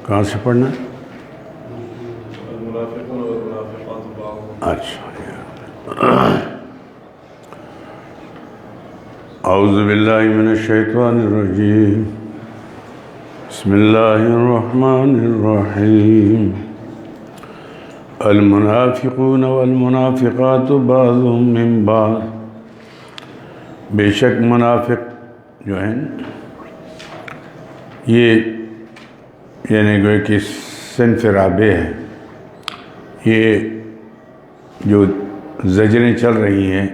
کہاں سے پڑھنا ہے؟ المنافقون والمنافقات بعضهم اچھا، اعوذ باللہ من الشیطان الرجیم، بسم اللہ الرحمن الرحیم، المنافقون والمنافقات بعضهم من بعض، بے شک منافق جو ہیں یہ یعنی گویا کہ صنف رابع ہے، یہ جو زجریں چل رہی ہیں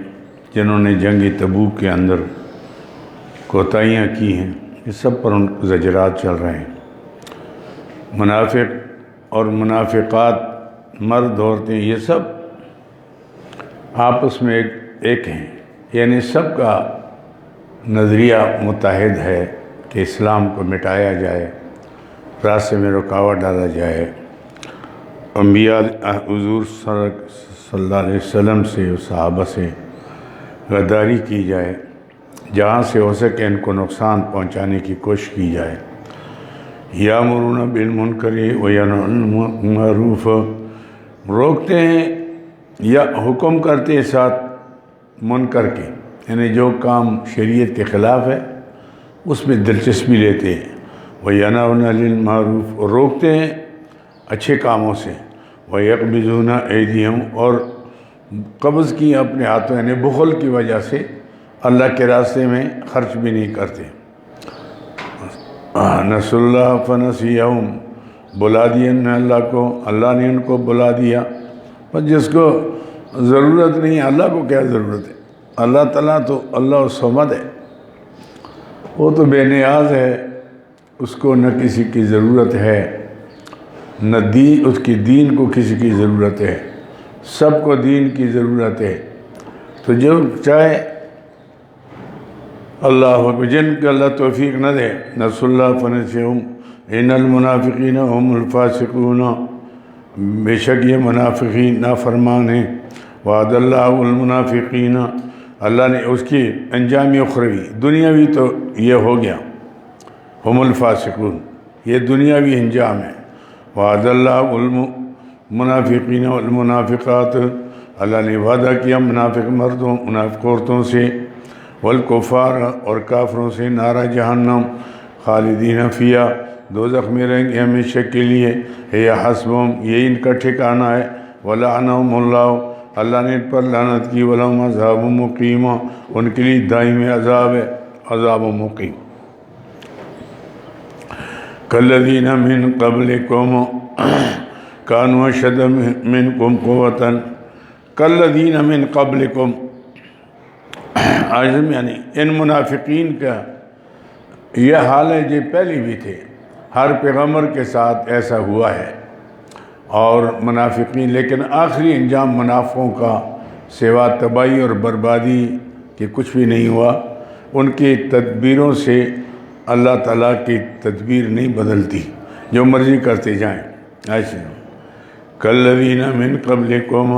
جنہوں نے جنگ تبوک کے اندر کوتاہیاں کی ہیں، یہ سب پر ان زجرات چل رہے ہیں۔ منافق اور منافقات، مرد عورتیں، یہ سب آپس میں ایک ہیں، یعنی سب کا نظریہ متحد ہے کہ اسلام کو مٹایا جائے، راستے میں رکاوٹ ڈالا جائے، انبیاء حضور صلی اللہ علیہ وسلم سے اور صحابہ سے غداری کی جائے، جہاں سے ہو سکے ان کو نقصان پہنچانے کی کوشش کی جائے۔ یامرون بالمنکر وینہون عن المعروف، روکتے ہیں یا حکم کرتے ہیں ساتھ منکر کے، یعنی جو کام شریعت کے خلاف ہے اس میں دلچسپی لیتے ہیں۔ وینہون عن المعروف، روکتے ہیں اچھے کاموں سے۔ ویقبضون ایدیہم، اور قبض کی اپنے ہاتھوں، یعنی بخل کی وجہ سے اللہ کے راستے میں خرچ بھی نہیں کرتے۔ نسوا اللہ فنسیہم، بلا دیا نے اللہ کو، اللہ نے ان کو بلا دیا۔ پر جس کو ضرورت نہیں، اللہ کو کیا ضرورت ہے؟ اللہ تعالیٰ تو اللہ الصمد ہے، وہ تو بے نیاز ہے، اس کو نہ کسی کی ضرورت ہے، نہ اس کی دین کو کسی کی ضرورت ہے، سب کو دین کی ضرورت ہے۔ تو جو چاہے اللہ اکبر، جن کو اللہ توفیق نہ دے، نسوا اللہ فنسیہم ان المنافقین هم الفاسقون، بے شک یہ منافقین نافرمان ہیں۔ وعد اللہ المنافقین، اللہ نے اس کی انجام اخروی، دنیاوی تو یہ ہو گیا، هم الفاسقون، یہ دنیاوی انجام ہے۔ وعد اللہ المنافقین والمنافقات، اللہ نے وعدہ کیا منافق مردوں، منافق عورتوں سے، والکفار، اور کافروں سے، نار جہنم خالدین فیہا، دوزخ میں رہیں گے ہمیشہ کے لیے، ہے حسبہم، یہ ان کا ٹھکانہ ہے۔ ولعنہم اللہ، اللہ نے ان پر لعنت کی۔ ولہم عذاب مقیم، ان کے لیے دائمی عذاب ہے، عذاب مقیم۔ کالذین من قبلکم کانوا اشد منکم قوۃ، کالذین من قبلکم، عظم یعنی ان منافقین کا یہ حال ہے جو پہلے بھی تھے، ہر پیغمبر کے ساتھ ایسا ہوا ہے۔ اور منافقین، لیکن آخری انجام منافقوں کا سوا تباہی اور بربادی کہ کچھ بھی نہیں ہوا۔ ان کی تدبیروں سے اللہ تعالیٰ کی تدبیر نہیں بدلتی، جو مرضی کرتے جائیں۔ ایسے کالذین من قبلکم،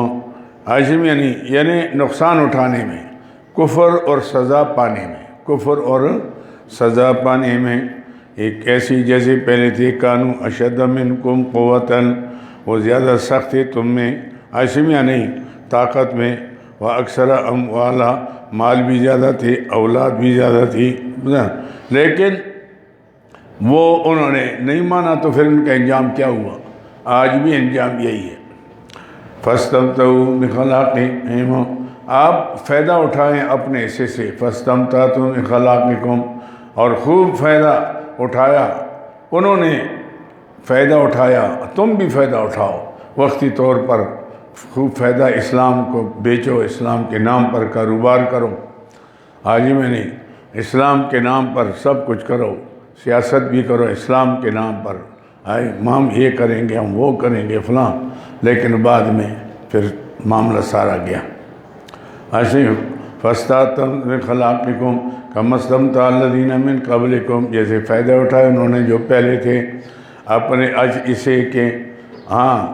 عظم یعنی نقصان اٹھانے میں، کفر اور سزا پانے میں، کفر اور سزا پانے میں، ایک ایسی جیسے پہلے تھے، کانوا اشد منکم قوۃ، وہ زیادہ سخت تھے تم میں، عظم یعنی طاقت میں، واکثر اموالا، مال بھی زیادہ تھے، اولاد بھی زیادہ تھی، لیکن وہ انہوں نے نہیں مانا، تو پھر ان کا انجام کیا ہوا؟ آج بھی انجام یہی ہے۔ فاستمتعوا بخلاقہم، آپ فائدہ اٹھائیں اپنے حصے سے، فاستمتعتم بخلاقکم، اور خوب فائدہ اٹھایا، انہوں نے فائدہ اٹھایا، تم بھی فائدہ اٹھاؤ وقتی طور پر، خوب فائدہ، اسلام کو بیچو، اسلام کے نام پر کاروبار کرو، آج میں نے اسلام کے نام پر سب کچھ کرو، سیاست بھی کرو اسلام کے نام پر، ہم یہ کریں گے، ہم وہ کریں گے فلاں، لیکن بعد میں پھر معاملہ سارا گیا۔ ایسے فاستمتعتم بخلاقکم کما استمتع الذین من قبلکم، جیسے فائدہ اٹھائے انہوں نے جو پہلے تھے اپنے اسے کہ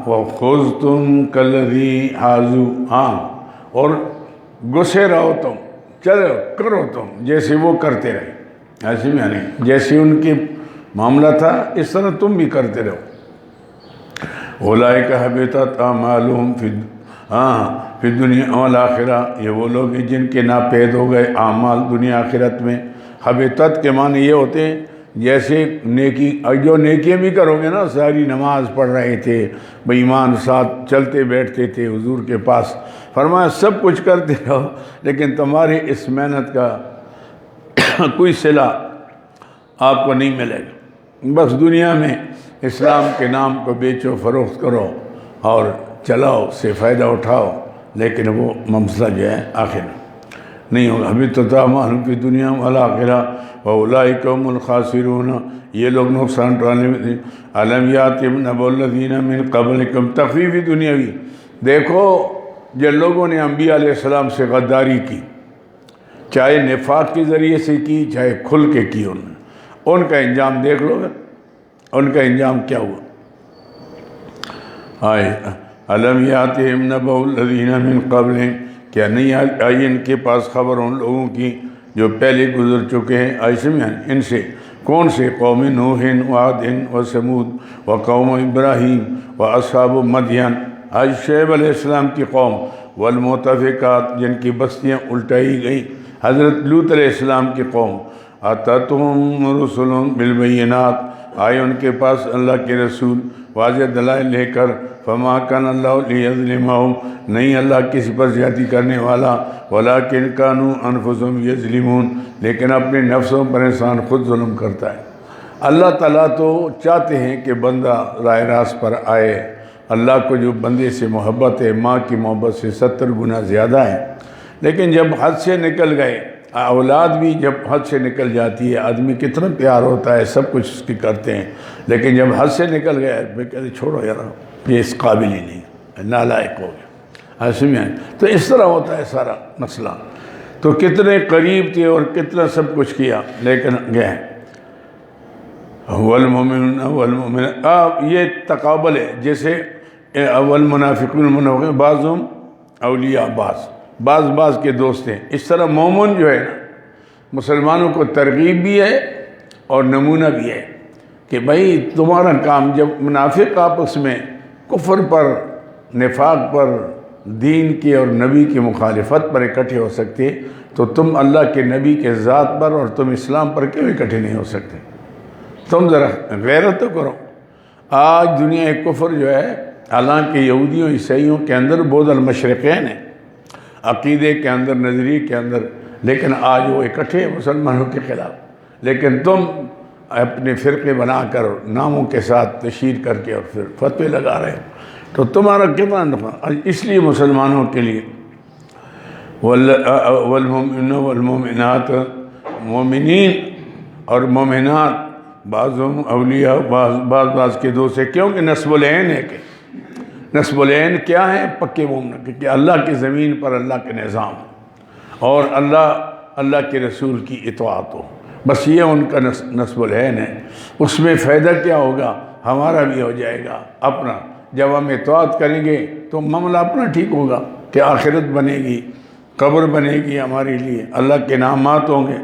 وَخُذْتُمْ كَالَّذِي حَازُوا، اور گسے رہو تم، چلو کرو تم جیسے وہ کرتے رہے، ایسے میں نہیں، جیسے ان کی معاملہ تھا اس طرح تم بھی کرتے رہو۔ اولئک حبطت اعمالہم فی دنیا والآخرہ، یہ وہ لوگ ہیں جن کے ناپید ہو گئے اعمال دنیا آخرت میں۔ حبطت کے معنی یہ ہوتے ہیں جیسے نیکی، جو نیکیاں بھی کرو گے نا، ساری نماز پڑھ رہے تھے، بے ایمان ساتھ چلتے بیٹھتے تھے حضور کے پاس، فرمایا سب کچھ کرتے رہو لیکن تمہاری اس محنت کا کوئی صلہ آپ کو نہیں ملے گا۔ بس دنیا میں اسلام کے نام کو بیچو فروخت کرو اور چلاؤ، سے فائدہ اٹھاؤ، لیکن وہ مسئلہ جو ہے آخر نہیں ہوگا۔ ابھی تو تعمال کی دنیا والآخرہ واولئک هم الخاسرون، یہ لوگ نقصان اٹھانے میں تھے۔ الم یاتہم نبأ الذین من قبلکم، تخفیف دنیاوی، دیکھو جن لوگوں نے انبیاء علیہ السلام سے غداری کی، چاہے نفاق کے ذریعے سے کی، چاہے کھل کے کی، ان کا انجام دیکھ لو گے، ان کا انجام کیا ہوا۔ الم یاتہم نبأ الذین من قبلہم، کیا نہیں آئی ان کے پاس خبر ان لوگوں کی جو پہلے گزر چکے ہیں، ایسے میں ان سے، کون سے؟ قوم نوح وعاد وثمود وقوم ابراہیم واصحاب مدین، آج شعیب علیہ السلام کی قوم، والمؤتفقات جن کی بستیاں الٹائی گئیں، حضرت لوط علیہ السلام کی قوم، اتتہم رسل بالبینات، آئے ان کے پاس اللہ کے رسول واضح دلائل لے کر، فما کان اللہ لیظلمہم، نہیں اللہ کسی پر زیادتی کرنے والا، ولیکن کانوا انفسہم یظلمون، لیکن اپنے نفسوں پر انسان خود ظلم کرتا ہے۔ اللہ تعالیٰ تو چاہتے ہیں کہ بندہ راہ راست پر آئے، اللہ کو جو بندے سے محبت ہے ماں کی محبت سے 70 گنا زیادہ ہے، لیکن جب حد سے نکل گئے، اولاد بھی جب حد سے نکل جاتی ہے، آدمی کتنا پیار ہوتا ہے، سب کچھ اس کی کرتے ہیں، لیکن جب حد سے نکل گیا میں کہتے چھوڑو یار، یہ اس قابل ہی نہیں، نالائق ہو گیا، ایسے میں تو اس طرح ہوتا ہے سارا مسئلہ۔ تو کتنے قریب تھے اور کتنا سب کچھ کیا، لیکن گئے۔ والمؤمنون والمؤمنات، یہ تقابل ہے، جیسے والمنافقون بعضهم اولیاء بعض کے دوست ہیں، اس طرح مومن جو ہے نا، مسلمانوں کو ترغیب بھی ہے اور نمونہ بھی ہے کہ بھائی تمہارا کام، جب منافق آپس میں کفر پر، نفاق پر، دین کی اور نبی کی مخالفت پر اکٹھے ہو سکتے، تو تم اللہ کے نبی کے ذات پر اور تم اسلام پر کیوں اکٹھے نہیں ہو سکتے؟ تم ذرا غیرت تو کرو۔ آج دنیا کفر جو ہے، حالانکہ یہودیوں عیسائیوں کے اندر بعد المشرقین ہیں، عقیدے کے اندر، نظریے کے اندر، لیکن آج وہ اکٹھے مسلمانوں کے خلاف، لیکن تم اپنے فرقے بنا کر ناموں کے ساتھ تشہیر کر کے اور پھر فتوے لگا رہے ہو، تو تمہارا کتنا نقصان۔ اس لیے مسلمانوں کے لیے والمؤمنون والمؤمنات، مومنین اور مومنات بعضهم اولیاء، بعض کے دوست ہے، کیونکہ نسب العین ہے۔ کہ نسب العین کیا ہے؟ پکے مومن، کہ اللہ کی زمین پر اللہ کے نظام اور اللہ کے رسول کی اطاعت ہو، بس یہ ان کا نسب العین ہے۔ اس میں فائدہ کیا ہوگا؟ ہمارا بھی ہو جائے گا اپنا، جب ہم اطاعت کریں گے تو معاملہ اپنا ٹھیک ہوگا، کہ آخرت بنے گی، قبر بنے گی ہمارے لیے، اللہ کے انعامات ہوں گے۔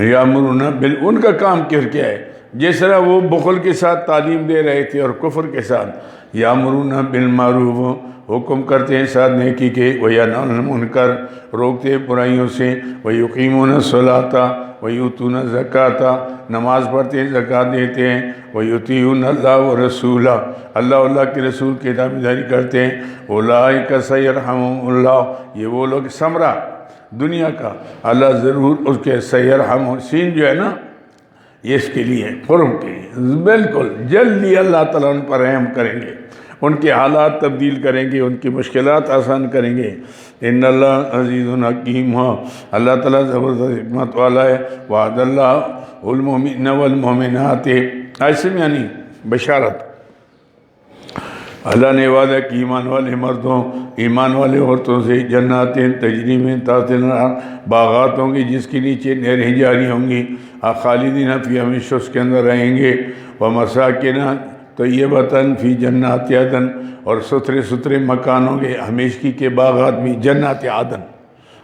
یامرون ان کا کام کیا ہے؟ جس طرح وہ بخل کے ساتھ تعلیم دے رہے تھے اور کفر کے ساتھ، یامرون بالمعروف، حکم کرتے ہیں ساتھ نیکی کے، وینہون عن المنکر، روکتے ہیں برائیوں سے، ویقیمون الصلاۃ ویؤتون الزکوٰۃ، نماز پڑھتے ہیں، زکوٰۃ دیتے ہیں، ویطیعون اللہ ورسولہ، اللہ کے رسول کی تابعداری کرتے ہیں، اولئک سیرحمہم اللہ، یہ وہ لوگ، ثمرہ دنیا کا، اللہ ضرور اس کے سیرحمہم، سین جو ہے نا، یہ اس کے لیے، قرب کے لیے، بالکل جلدی اللہ تعالیٰ ان پر رحم کریں گے، ان کے حالات تبدیل کریں گے، ان کی مشکلات آسان کریں گے۔ ان اللہ عزیز حکیم، اللہ تعالیٰ زبردست حکمت والا ہے۔ وعد اللہ المؤمنین والمؤمنات، ایسے میں یعنی بشارت، اللہ نے وعدہ کی ایمان والے مردوں، ایمان والے عورتوں سے، جنات تجری من تحتہا الانہار، باغات ہوں گی جس کے نیچے نہریں جاری ہوں گی، خالدین فیہا، ہمیشہ اس کے اندر رہیں گے، ومساکن طیبۃ فی جنات عدن، اور ستھرے مکان ہوں گے ہمیشگی کے باغات بھی، جنات عدن،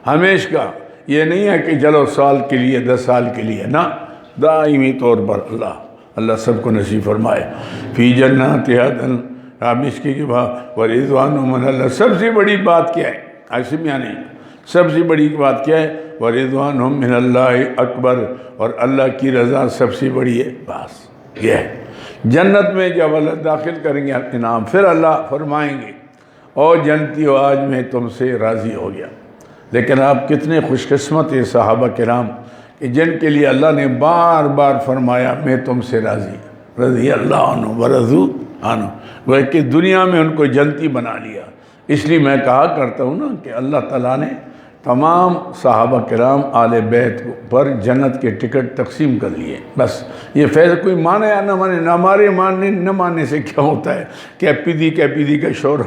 ہمیشہ کا، یہ نہیں ہے کہ چلو سال کے لیے، 10 سال کے لیے، نہ، دائمی طور پر اللہ سب کو نصیب فرمائے۔ فی جنات عدن، آپ اس کے بعد ورضوان من اللہ، سب سے بڑی بات کیا ہے؟ ایسے میں نہیں، سب سے بڑی بات کیا ہے؟ ورضوان من اللہ اکبر، اور اللہ کی رضا سب سے بڑی ہے، بس یہ ہے۔ جنت میں جب اللہ داخل کریں گے انعام، پھر اللہ فرمائیں گے اور جنتیو آج میں تم سے راضی ہو گیا۔ لیکن آپ کتنے خوش قسمت ہیں صحابہ کرام کہ جن کے لیے اللہ نے بار بار فرمایا میں تم سے راضی، رضی اللہ عنہ ورضوا عنہ، وہ کہ دنیا میں ان کو جنتی بنا لیا۔ اس لیے میں کہا کرتا ہوں نا کہ اللہ تعالیٰ نے تمام صحابہ کرام آل بیت پر جنت کے ٹکٹ تقسیم کر لیے۔ بس یہ فیض کوئی مانے یا نہ مانے، نہ ہمارے ماننے نہ ماننے سے کیا ہوتا ہے؟ کیپیدی کا شور،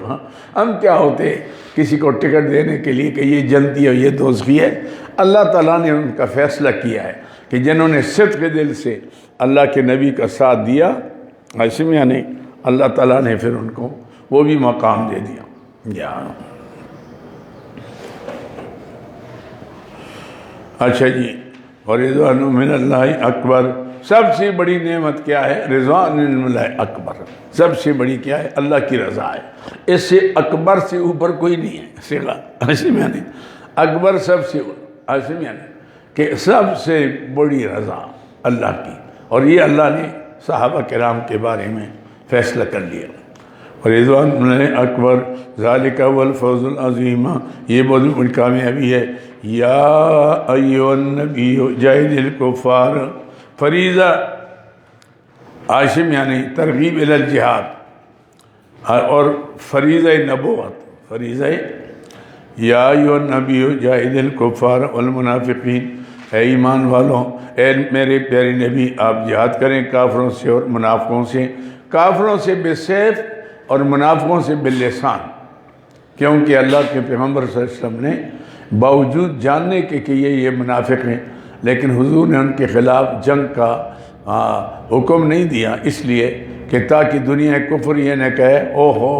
ہم کیا ہوتے ہیں کسی کو ٹکٹ دینے کے لیے کہ یہ جنتی ہے یہ دوزخی ہے؟ اللہ تعالیٰ نے ان کا فیصلہ کیا ہے کہ جنہوں نے صدق دل سے اللہ کے نبی کا ساتھ دیا، ایسے میں یعنی اللہ تعالیٰ نے پھر ان کو وہ بھی مقام دے دیا۔ اچھا جی، ورضوان من اللہ اکبر، سب سے بڑی نعمت کیا ہے؟ رضوان من اللہ اکبر، سب سے بڑی کیا ہے؟ اللہ کی رضا ہے۔ اس سے اکبر سے اوپر کوئی نہیں ہے صیغہ، ایسے میں نہیں، اکبر سب سے ایسے میں نہیں کہ سب سے بڑی رضا اللہ کی، اور یہ اللہ نے صحابہ کرام کے بارے میں فیصلہ کر لیا۔ ورضوان من اللہ اکبر ذالک هو الفوز العظیم، یہ بہت بڑی کامیابی ہے۔ یا ایھا النبی جاہد الکفار، فریضہ عاشم یعنی ترغیب الی الجہاد، اور فریضہ نبوت، فریضہ یا ایھا النبی جاہد الکفار والمنافقین، اے ایمان والوں، اے میرے پیارے نبی آپ جہاد کریں کافروں سے اور منافقوں سے، کافروں سے بالسیف اور منافقوں سے باللسان، کیونکہ اللہ کے پیغمبر صلی اللہ علیہ وسلم نے باوجود جاننے کے کہ یہ منافق ہیں، لیکن حضور نے ان کے خلاف جنگ کا حکم نہیں دیا، اس لیے کہ تاکہ دنیا کفر یہ نہ کہے او ہو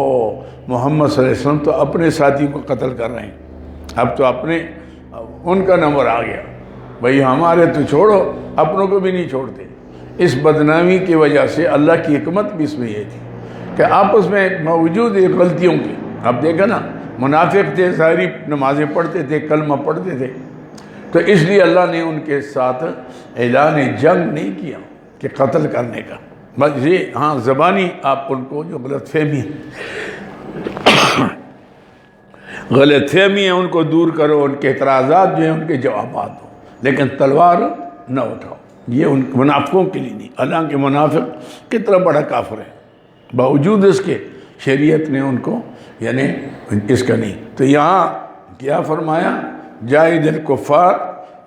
محمد صلی اللہ علیہ وسلم تو اپنے ساتھی کو قتل کر رہے ہیں، اب تو اپنے ان کا نمبر آ گیا، بھئی ہمارے تو چھوڑو اپنوں کو بھی نہیں چھوڑتے۔ اس بدنامی کی وجہ سے اللہ کی حکمت بھی اس میں یہ تھی کہ آپس میں موجود غلطیوں کی، اب دیکھا نا منافق تھے، ظاہری نمازیں پڑھتے تھے، کلمہ پڑھتے تھے، تو اس لیے اللہ نے ان کے ساتھ اعلان جنگ نہیں کیا کہ قتل کرنے کا، بس یہ ہاں زبانی آپ ان کو جو غلط فہمی ہے ان کو دور کرو، ان کے اعتراضات جو ہیں ان کے جوابات دو، لیکن تلوار نہ اٹھاؤ۔ یہ ان منافقوں کے لیے نہیں، حالانکہ منافق کتنا بڑا کافر ہے، باوجود اس کے شریعت نے ان کو یعنی اس کا نہیں۔ تو یہاں کیا فرمایا؟ جاہد الکفار،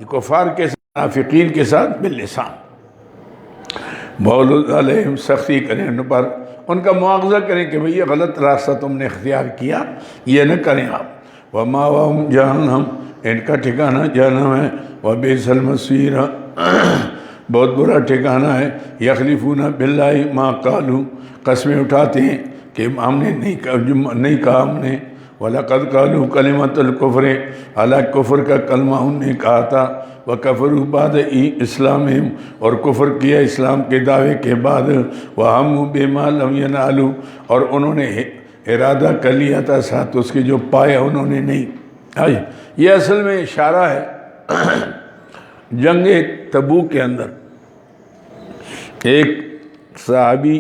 کفار کے ساتھ منافقین کے ساتھ باللسان، بولو علیہم، سختی کریں ان پر، ان کا مواخذہ کریں کہ بھئی یہ غلط راستہ تم نے اختیار کیا، یہ نہ کریں آپ۔ وَمَأْوَاهُمْ جَهَنَّمُ، ان کا ٹھکانہ جہنم ہے، وَبِئْسَ الْمَصِيرُ، بہت برا ٹھکانہ ہے۔ یخلفون باللہ ما قالوا، قسمیں اٹھاتے ہیں کہ ہم نے نہیں کہا ہم نے، وَلَقَدْ قَالُوا كَلِمَةَ الْكُفْرِ، حالانکہ کفر کا کلمہ انہوں نے کہا تھا، وَكَفَرُوا بَعْدَ إِسْلَامِهِمْ، اور کفر کیا اسلام کے دعوے کے بعد، وَهَمُّوا بِمَا لَمْ يَنَالُوا، اور انہوں نے ارادہ کر لیا تھا ساتھ اس کے جو پایا انہوں نے نہیں۔ یہ اصل میں اشارہ ہے جنگ تبوک کے اندر ایک صحابی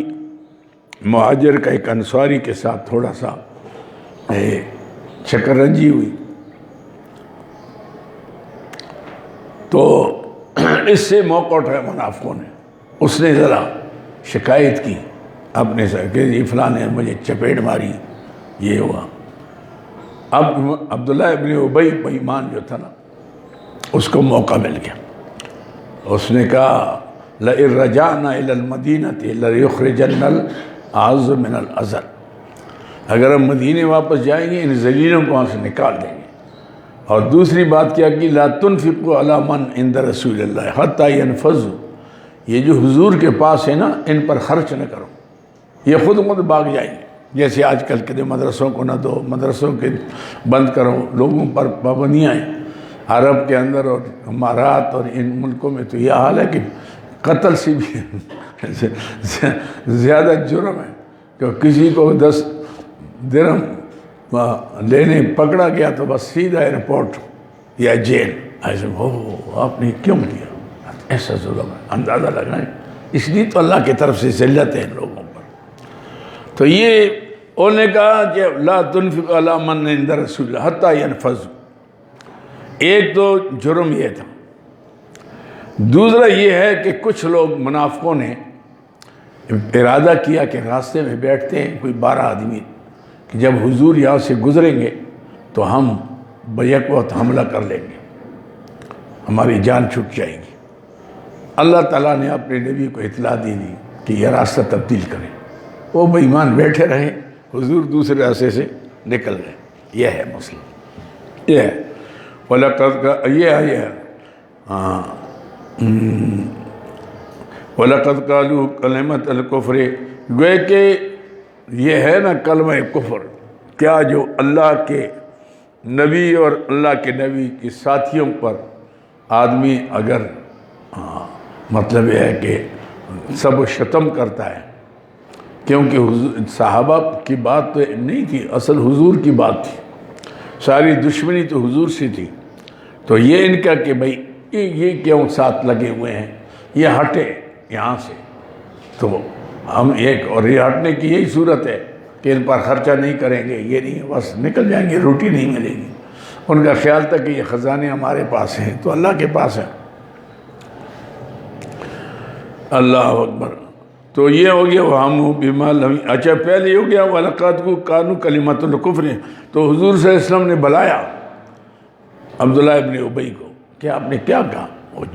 مہاجر کا ایک انصاری کے ساتھ تھوڑا سا چکر رنجی ہوئی، تو اس سے موقع اٹھایا منافقوں نے، اس نے ذرا شکایت کی اپنے سے کہ یہ فلاں نے مجھے چپیٹ ماری، یہ ہوا۔ اب عبداللہ ابن ابی بےایمان جو تھا نا، اس کو موقع مل گیا، اس نے کہا لَإِن رَجَعْنَا إِلَى الْمَدِينَةِ لَيُخْرِجَنَّ الْأَعَزُّ مِنَ الْأَذَلِّ، اگر ہم مدینے واپس جائیں گے ان ذلیلوں کو وہاں سے نکال دیں گے۔ اور دوسری بات کیا کہ لَا تُنْفِقُوا عَلَى مَنْ عِنْدَ رَسُولِ اللَّهِ حَتَّى يَنْفَضُّوا، یہ جو حضور کے پاس ہے نا ان پر خرچ نہ کرو، یہ خود بھاگ جائیں گے، جیسے آج کل کے مدرسوں کو نہ دو، مدرسوں کے بند کرو، لوگوں پر پابندیاں ہیں۔ عرب کے اندر اور امارات اور ان ملکوں میں تو یہ حال ہے کہ قتل سے بھی زیادہ جرم ہے کہ کسی کو 10 درہم لینے پکڑا گیا تو بس سیدھا ایئرپورٹ یا جیل. ایسے آپ نے کیوں کیا؟ ایسا ظلم ہے. اندازہ لگائیں. اس لیے تو اللہ کی طرف سے ذلت ہے ان لوگوں پر. تو یہ انہوں نے کہا کہ لا تنفق علی من عند رسول اللہ حتی ینفذ. ایک تو جرم یہ تھا. دوسرا یہ ہے کہ کچھ لوگ منافقوں نے ارادہ کیا کہ راستے میں بیٹھتے ہیں کوئی 12 آدمی کہ جب حضور یہاں سے گزریں گے تو ہم بیک وقت حملہ کر لیں گے، ہماری جان چھوٹ جائے گی. اللہ تعالیٰ نے اپنے نبی کو اطلاع دی کہ یہ راستہ تبدیل کریں. وہ بے ایمان بیٹھے رہے، حضور دوسرے راستے سے نکل گئے. یہ ہے مسئلہ. یہ ہے وَلَقَدْ کا یہ ہے ہاں وَلَقَدْ قَالُوا كَلِمَةَ الْكُفْرِ. گوئے کہ یہ ہے نا کلمہ کفر. کیا جو اللہ کے نبی اور اللہ کے نبی کی ساتھیوں پر آدمی اگر مطلب یہ ہے کہ سب و شتم کرتا ہے، کیونکہ صحابہ کی بات تو نہیں تھی، اصل حضور کی بات تھی. ساری دشمنی تو حضور سے تھی. تو یہ ان کا کہ بھئی یہ کیوں ساتھ لگے ہوئے ہیں، یہ ہٹے یہاں سے. تو ہم ایک اور یہ ہٹنے کی یہی صورت ہے کہ ان پر خرچہ نہیں کریں گے، یہ نہیں، بس نکل جائیں گے، روٹی نہیں ملے گی. ان کا خیال تھا کہ یہ خزانے ہمارے پاس ہیں تو اللہ کے پاس ہیں. اللہ اکبر. تو یہ ہو گیا وَهَمُّوا بِمَا لَمْ. اچھا پہلے ہو گیا وَلَقَدْ كَانُوا كَلِمَةَ الْكُفْرِ. تو حضور صلی اللہ علیہ وسلم نے بلایا عبداللہ ابن ابی کو کہ آپ نے کیا کہا؟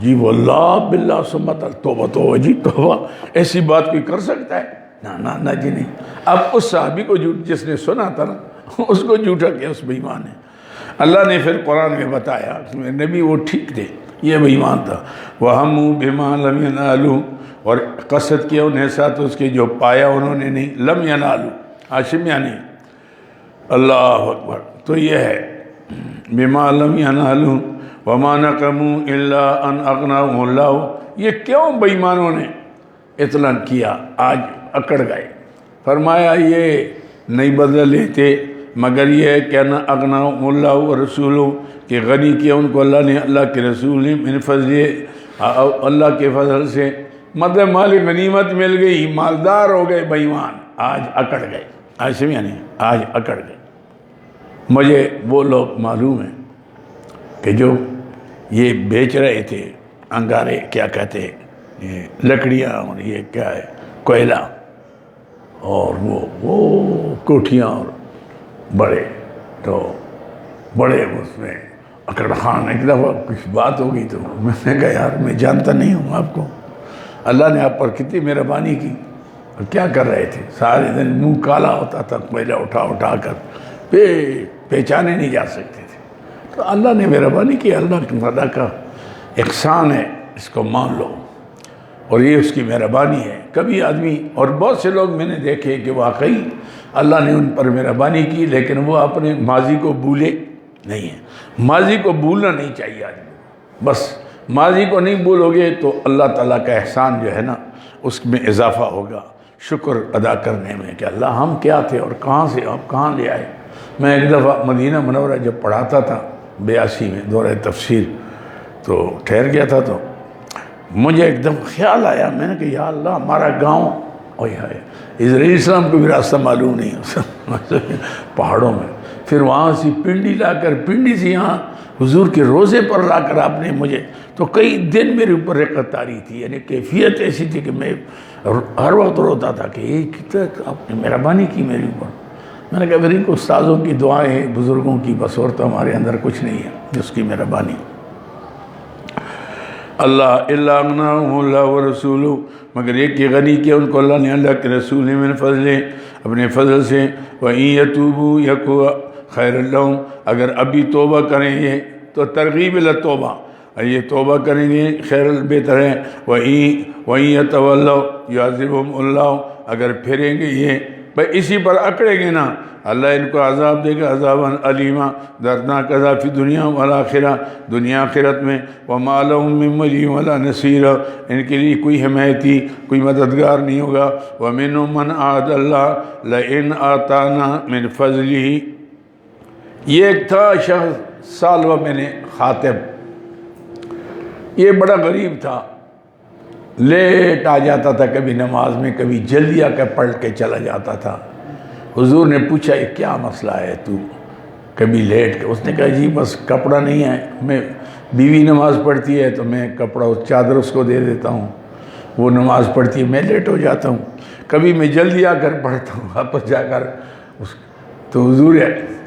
جی واللہ باللہ سمت توبہ توبہ جی توبہ. ایسی بات کوئی کر سکتا ہے؟ نہ جی نہیں. اب اس صحابی کو جس نے سنا تھا نا اس کو جھوٹا کیا، اس بے ایمان ہے. اللہ نے پھر قرآن میں بتایا نبی وہ ٹھیک تھے، یہ بے ایمان تھا. وَهَمُّوا بِمَا لَمْ يَنَالُوا. اور قصد کیا انہیں ساتھ اس کے جو پایا انہوں نے نہیں. لم ینالو ہاشم یعنی اللہ اکبر. تو یہ ہے بما لم ینالو وما نقموا الا ان اغناهم اللہ. یہ کیوں بے ایمانوں نے اطلاع کیا، آج اکڑ گئے. فرمایا یہ نہیں بدل لیتے مگر یہ ہے کہ ان اغناهم اللہ ورسولہ، کہ غنی کیا ان کو اللہ نے اللہ کے رسول نے من فضل، اللہ کے فضل سے. مطلب مال غنیمت مل گئی، مالدار ہو گئے بے ایمان، آج اکڑ گئے. آج سمجھا نہیں، آج اکڑ گئے. مجھے وہ لوگ معلوم ہیں کہ جو یہ بیچ رہے تھے انگارے، کیا کہتے ہیں یہ لکڑیاں، اور یہ کیا ہے کوئلہ، اور وہ کوٹھیاں، اور بڑے تو بڑے اس میں اکڑ خان. ایک دفعہ کچھ بات ہو گئی تو میں نے کہا یار میں جانتا نہیں ہوں آپ کو، اللہ نے آپ پر کتنی مہربانی کی. اور کیا کر رہے تھے سارے دن؟ منہ کالا ہوتا تھا کوئلہ اٹھا کر، پہچانے نہیں جا سکتے تھے. تو اللہ نے مہربانی کی. اللہ کی مدد کا احسان ہے، اس کو مان لو، اور یہ اس کی مہربانی ہے. کبھی آدمی، اور بہت سے لوگ میں نے دیکھے کہ واقعی اللہ نے ان پر مہربانی کی، لیکن وہ اپنے ماضی کو بھولے نہیں ہیں. ماضی کو بھولنا نہیں چاہیے آدمی. بس ماضی کو نہیں بھولو گے تو اللہ تعالیٰ کا احسان جو ہے نا اس میں اضافہ ہوگا شکر ادا کرنے میں کہ اللہ ہم کیا تھے اور کہاں سے آپ کہاں لے آئے. میں ایک دفعہ مدینہ منورہ جب پڑھاتا تھا 82 میں دورہ تفسیر، تو ٹھہر گیا تھا، تو مجھے ایک دم خیال آیا، میں نے کہا یا اللہ ہمارا گاؤں، اوہ ہے اسرائیل اسلام کو بھی راستہ معلوم نہیں پہاڑوں میں. پھر وہاں سے پنڈی لا کر، پنڈی سے یہاں حضور کے روزے پر لا کر آپ نے مجھے، تو کئی دن میرے اوپر رقت طاری تھی. یعنی کیفیت ایسی تھی کہ میں ہر وقت روتا تھا کہ یہ کتنا آپ نے مہربانی کی میرے اوپر. میں نے کہا پھر ان کو استاذوں کی دعائیں ہیں، بزرگوں کی، بس اور تو ہمارے اندر کچھ نہیں ہے جس کی مہربانی. اللہ الا اغناهم اللہ ورسولہ، مگر ایک کہ غنی کیا ان کو اللہ نے اللہ کے رسول نے من فضل، اپنے فضل سے. وَإِن يَتُوبُوا يَكُ خَيْرًا لَهُمْ. اگر ابھی توبہ کریں گے تو ترغیب التوبہ، یہ توبہ کریں گے خیر بہتر ہے. وَإِن يَتَوَلَّوْا يُعَذِّبْهُمُ اللَّهُ. اگر پھریں گے یہ بھائی اسی پر اکڑیں گے نا اللہ ان کو عذاب دے گا عذاباً علیما، دردناک عذاب فی دنیا والآخرہ، دنیا آخرت میں، وما لہم من ولی ولا نصیر، ان کے لیے کوئی حمایتی کوئی مددگار نہیں ہوگا۔ ومنہم من عاہد اللہ لئن آتانا من فضلہ، یہ ایک تھا شخص سالوہ بن خاطب، یہ بڑا غریب تھا، لیٹ آ جاتا تھا کبھی نماز میں، کبھی جلدی آ کر پڑھ کے چلا جاتا تھا۔ حضور نے پوچھا یہ کیا مسئلہ ہے تو کبھی لیٹ؟ اس نے کہا جی بس کپڑا نہیں ہے، میں بیوی نماز پڑھتی ہے تو میں کپڑا چادر اس کو دے دیتا ہوں، وہ نماز پڑھتی ہے میں لیٹ ہو جاتا ہوں، کبھی میں جلدی آ کر پڑھتا ہوں واپس جا کر تو حضور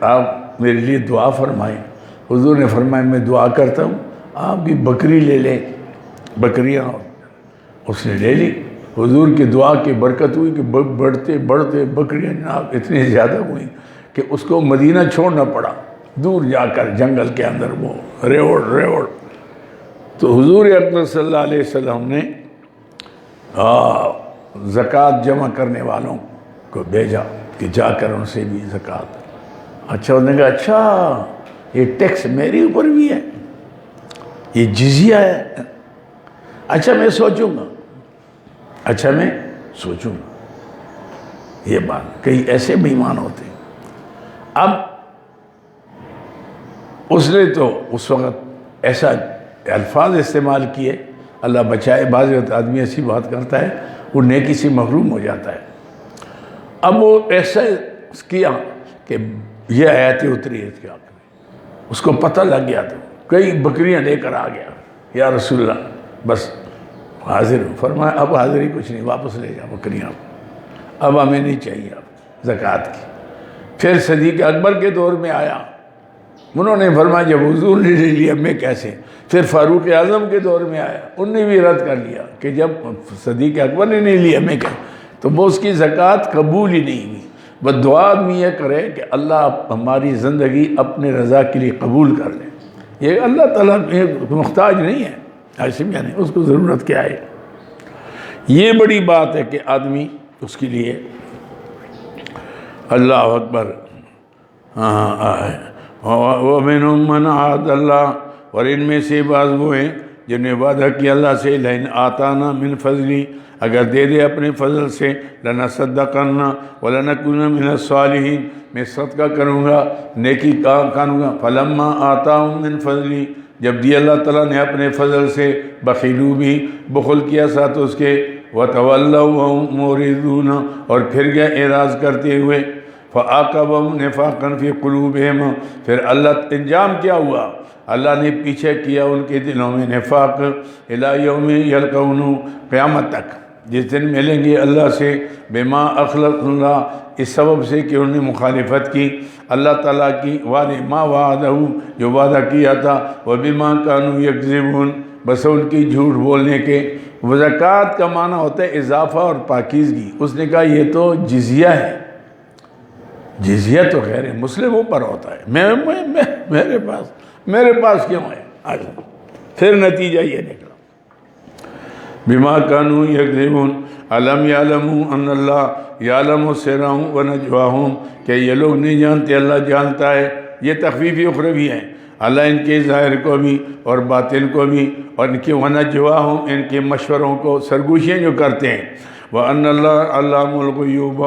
آپ میرے لیے دعا فرمائیں۔ حضور نے فرمایا میں دعا کرتا ہوں، آپ بھی بکری لے لیں۔ بکریاں اس نے لے لی، حضور کی دعا کی برکت ہوئی کہ بڑھتے بڑھتے بکریاں جناب اتنی زیادہ ہوئیں کہ اس کو مدینہ چھوڑنا پڑا، دور جا کر جنگل کے اندر وہ ریوڑ۔ تو حضور اکرم صلی اللہ علیہ وسلم نے زکوٰۃ جمع کرنے والوں کو بھیجا کہ جا کر ان سے بھی زکوٰۃ۔ اچھا انہوں نے کہا اچھا یہ ٹیکس میرے اوپر بھی ہے، یہ جزیہ ہے، اچھا میں سوچوں گا، یہ بات کئی ایسے بےایمان ہوتے ہیں۔ اب اس نے تو اس وقت ایسا الفاظ استعمال کیے، اللہ بچائے، بعض آدمی ایسی بات کرتا ہے وہ نیکی سے محروم ہو جاتا ہے۔ اب وہ ایسا کیا کہ یہ آیتیں اتری ہے کیا کریں، اس کو پتہ لگ گیا تو کئی بکریاں لے کر آ گیا، یا رسول اللہ بس حاضر ہوں۔ فرمایا اب حاضری کچھ نہیں، واپس لے جا بکریاں، اب ہمیں نہیں چاہیے اب زکوٰۃ کی۔ پھر صدیق اکبر کے دور میں آیا، انہوں نے فرمایا جب حضور نے لے لیا میں کیسے؟ پھر فاروق اعظم کے دور میں آیا، انہوں نے بھی رد کر لیا کہ جب صدیق اکبر نے نہیں لیا میں کیا؟ تو وہ اس کی زکوٰۃ قبول ہی نہیں ہوئی۔ بس دعا آدمی یہ کرے کہ اللہ ہماری زندگی اپنے رضا کے لیے قبول کر لے، یہ اللہ تعالیٰ محتاج نہیں ہے، ایسے یعنی اس کو ضرورت کیا ہے۔ یہ بڑی بات ہے کہ آدمی اس کے لیے اللہ اکبر۔ وَمِنْهُمْ مَنْ عَاهَدَ اللَّهَ، اور ان میں سے بعض وہ ہیں جنہوں نے وعدہ کیا اللہ سے، لَإِنْ آتَانَا مِنْ فَضْلِهِ، اگر دے دے اپنے فضل سے، لَنَصَدَّقَنَّ وَلَنَكُونَ مِنَ الصَّالِحِينَ، میں صدقہ کروں گا، نیکی کروں گا۔ فَلَمَّا آتَاهُمْ مِنْ فَضْلِهِ، جب دیا اللہ تعالیٰ نے اپنے فضل سے، بخیلو بھی بخل کیا ساتھ اس کے، وَتَوَلَّوْا وَهُمْ مُعْرِضُونَ، اور پھر گیا اعراض کرتے ہوئے، فَعَاقَبَهُمْ نِفَاقًا فِي قُلُوبِهِمْ، پھر اللہ انجام کیا ہوا؟ اللہ نے پیچھے کیا ان کے دلوں میں نفاق، إِلَى يَوْمِ يَلْقَوْنَهُ، قیامت تک جس دن ملیں گے اللہ سے، بما اخلق اللہ، اس سبب سے کہ انہوں نے مخالفت کی اللہ تعالیٰ کی وعدے، ما وعدہ، جو وعدہ کیا تھا، وبما كانوا يكذبون، بس ان کی جھوٹ بولنے کے۔ زکوٰۃ کا معنی ہوتا ہے اضافہ اور پاکیزگی۔ اس نے کہا یہ تو جزیہ ہے، جزیہ تو خیر مسلموں پر ہوتا ہے، میرے پاس کیوں ہے؟ پھر نتیجہ یہ نکلا، بما كانوا يكذبون الم يعلموا ان اللہ يعلم سرهم ونجواهم، کہ یہ لوگ نہیں جانتے اللہ جانتا ہے۔ یہ تخفیفی اخروی ہیں، اللہ ان کے ظاہر کو بھی اور باطن کو بھی، اور ان کے ونجواهم، ان کے مشوروں کو، سرگوشیاں جو کرتے ہیں۔ وان اللہ علام الغیوب،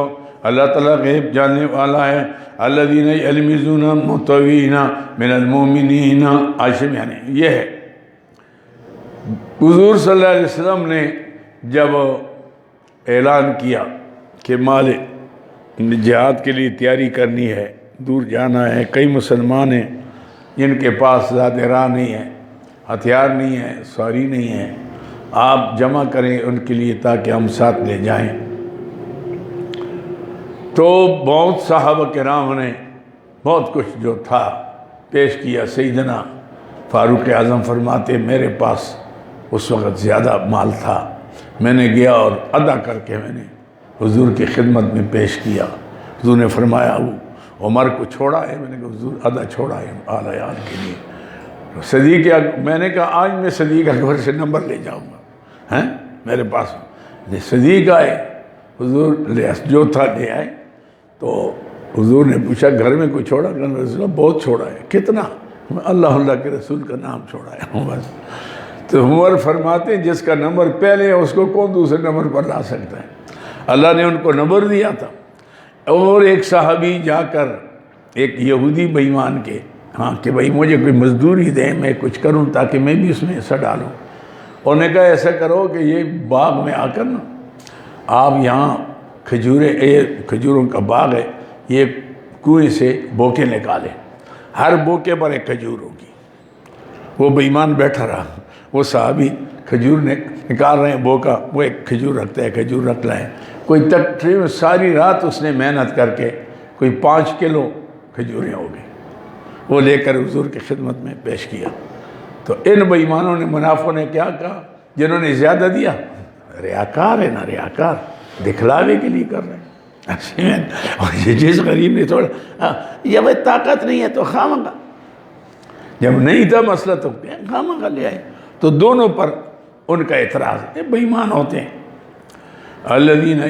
اللہ تعالیٰ غیب جاننے والا ہے۔ الذین یلمزون المطوعین من المؤمنین، عاشم یعنی یہ ہے۔ حضور صلی اللہ علیہ وسلم نے جب اعلان کیا کہ مال جہاد کے لیے تیاری کرنی ہے، دور جانا ہے، کئی مسلمان ہیں جن کے پاس زیادہ راہ نہیں ہے، ہتھیار نہیں ہے، سواری نہیں ہے، آپ جمع کریں ان کے لیے تاکہ ہم ساتھ لے جائیں۔ تو بہت صحابہ کرام نے بہت کچھ جو تھا پیش کیا۔ سیدنا فاروق اعظم فرماتے میرے پاس اس وقت زیادہ مال تھا، میں نے گیا اور ادا کر کے میں نے حضور کی خدمت میں پیش کیا۔ حضور نے فرمایا عمر کو چھوڑا ہے؟ میں نے کہا حضور آدھا چھوڑا ہے آل عیال کے لیے۔ صدیق، میں نے کہا آج میں صدیق اکبر سے نمبر لے جاؤں گا، میرے پاس صدیق آئے، حضور جو تھا لے آئے، تو حضور نے پوچھا گھر میں کوئی چھوڑا؟ کہ رسول اللہ بہت چھوڑا ہے۔ کتنا؟ اللہ کے رسول کا نام چھوڑا ہے بس۔ تو عمر فرماتے ہیں جس کا نمبر پہلے ہے اس کو کون دوسرے نمبر پر لا سکتا ہے؟ اللہ نے ان کو نمبر دیا تھا۔ اور ایک صحابی جا کر ایک یہودی بے ایمان کے کہ بھائی مجھے کوئی مزدوری دیں، میں کچھ کروں تاکہ میں بھی اس میں حصہ ڈالوں۔ انہوں نے کہا ایسا کرو کہ یہ باغ میں آ کر نا آپ یہاں کھجوروں کا باغ ہے، یہ کنویں سے بوکے نکالیں، ہر بوکے پر ایک کھجور ہوگی۔ وہ بے ایمان بیٹھا رہا، وہ صحابی کھجور نکال رہے ہیں بوکا، وہ ایک کھجور رکھتا ہے، کھجور رکھ لائے، کوئی تقریباً ساری رات اس نے محنت کر کے کوئی 5 کلو کھجوریں ہو گئی، وہ لے کر حضور کی خدمت میں پیش کیا۔ تو ان بے ایمانوں نے، منافقوں نے کیا کہا؟ جنہوں نے زیادہ دیا، ریاکار ہے نا، ریاکار، دکھلاوے کے لیے کر رہے ہیں۔ اور جس غریب نے تھوڑا جب طاقت نہیں ہے تو خواہ، جب نہیں تھا مسئلہ تو خواہ لے آئے۔ تو دونوں پر ان کا اعتراض ہے، بے ایمان ہوتے ہیں۔ الذین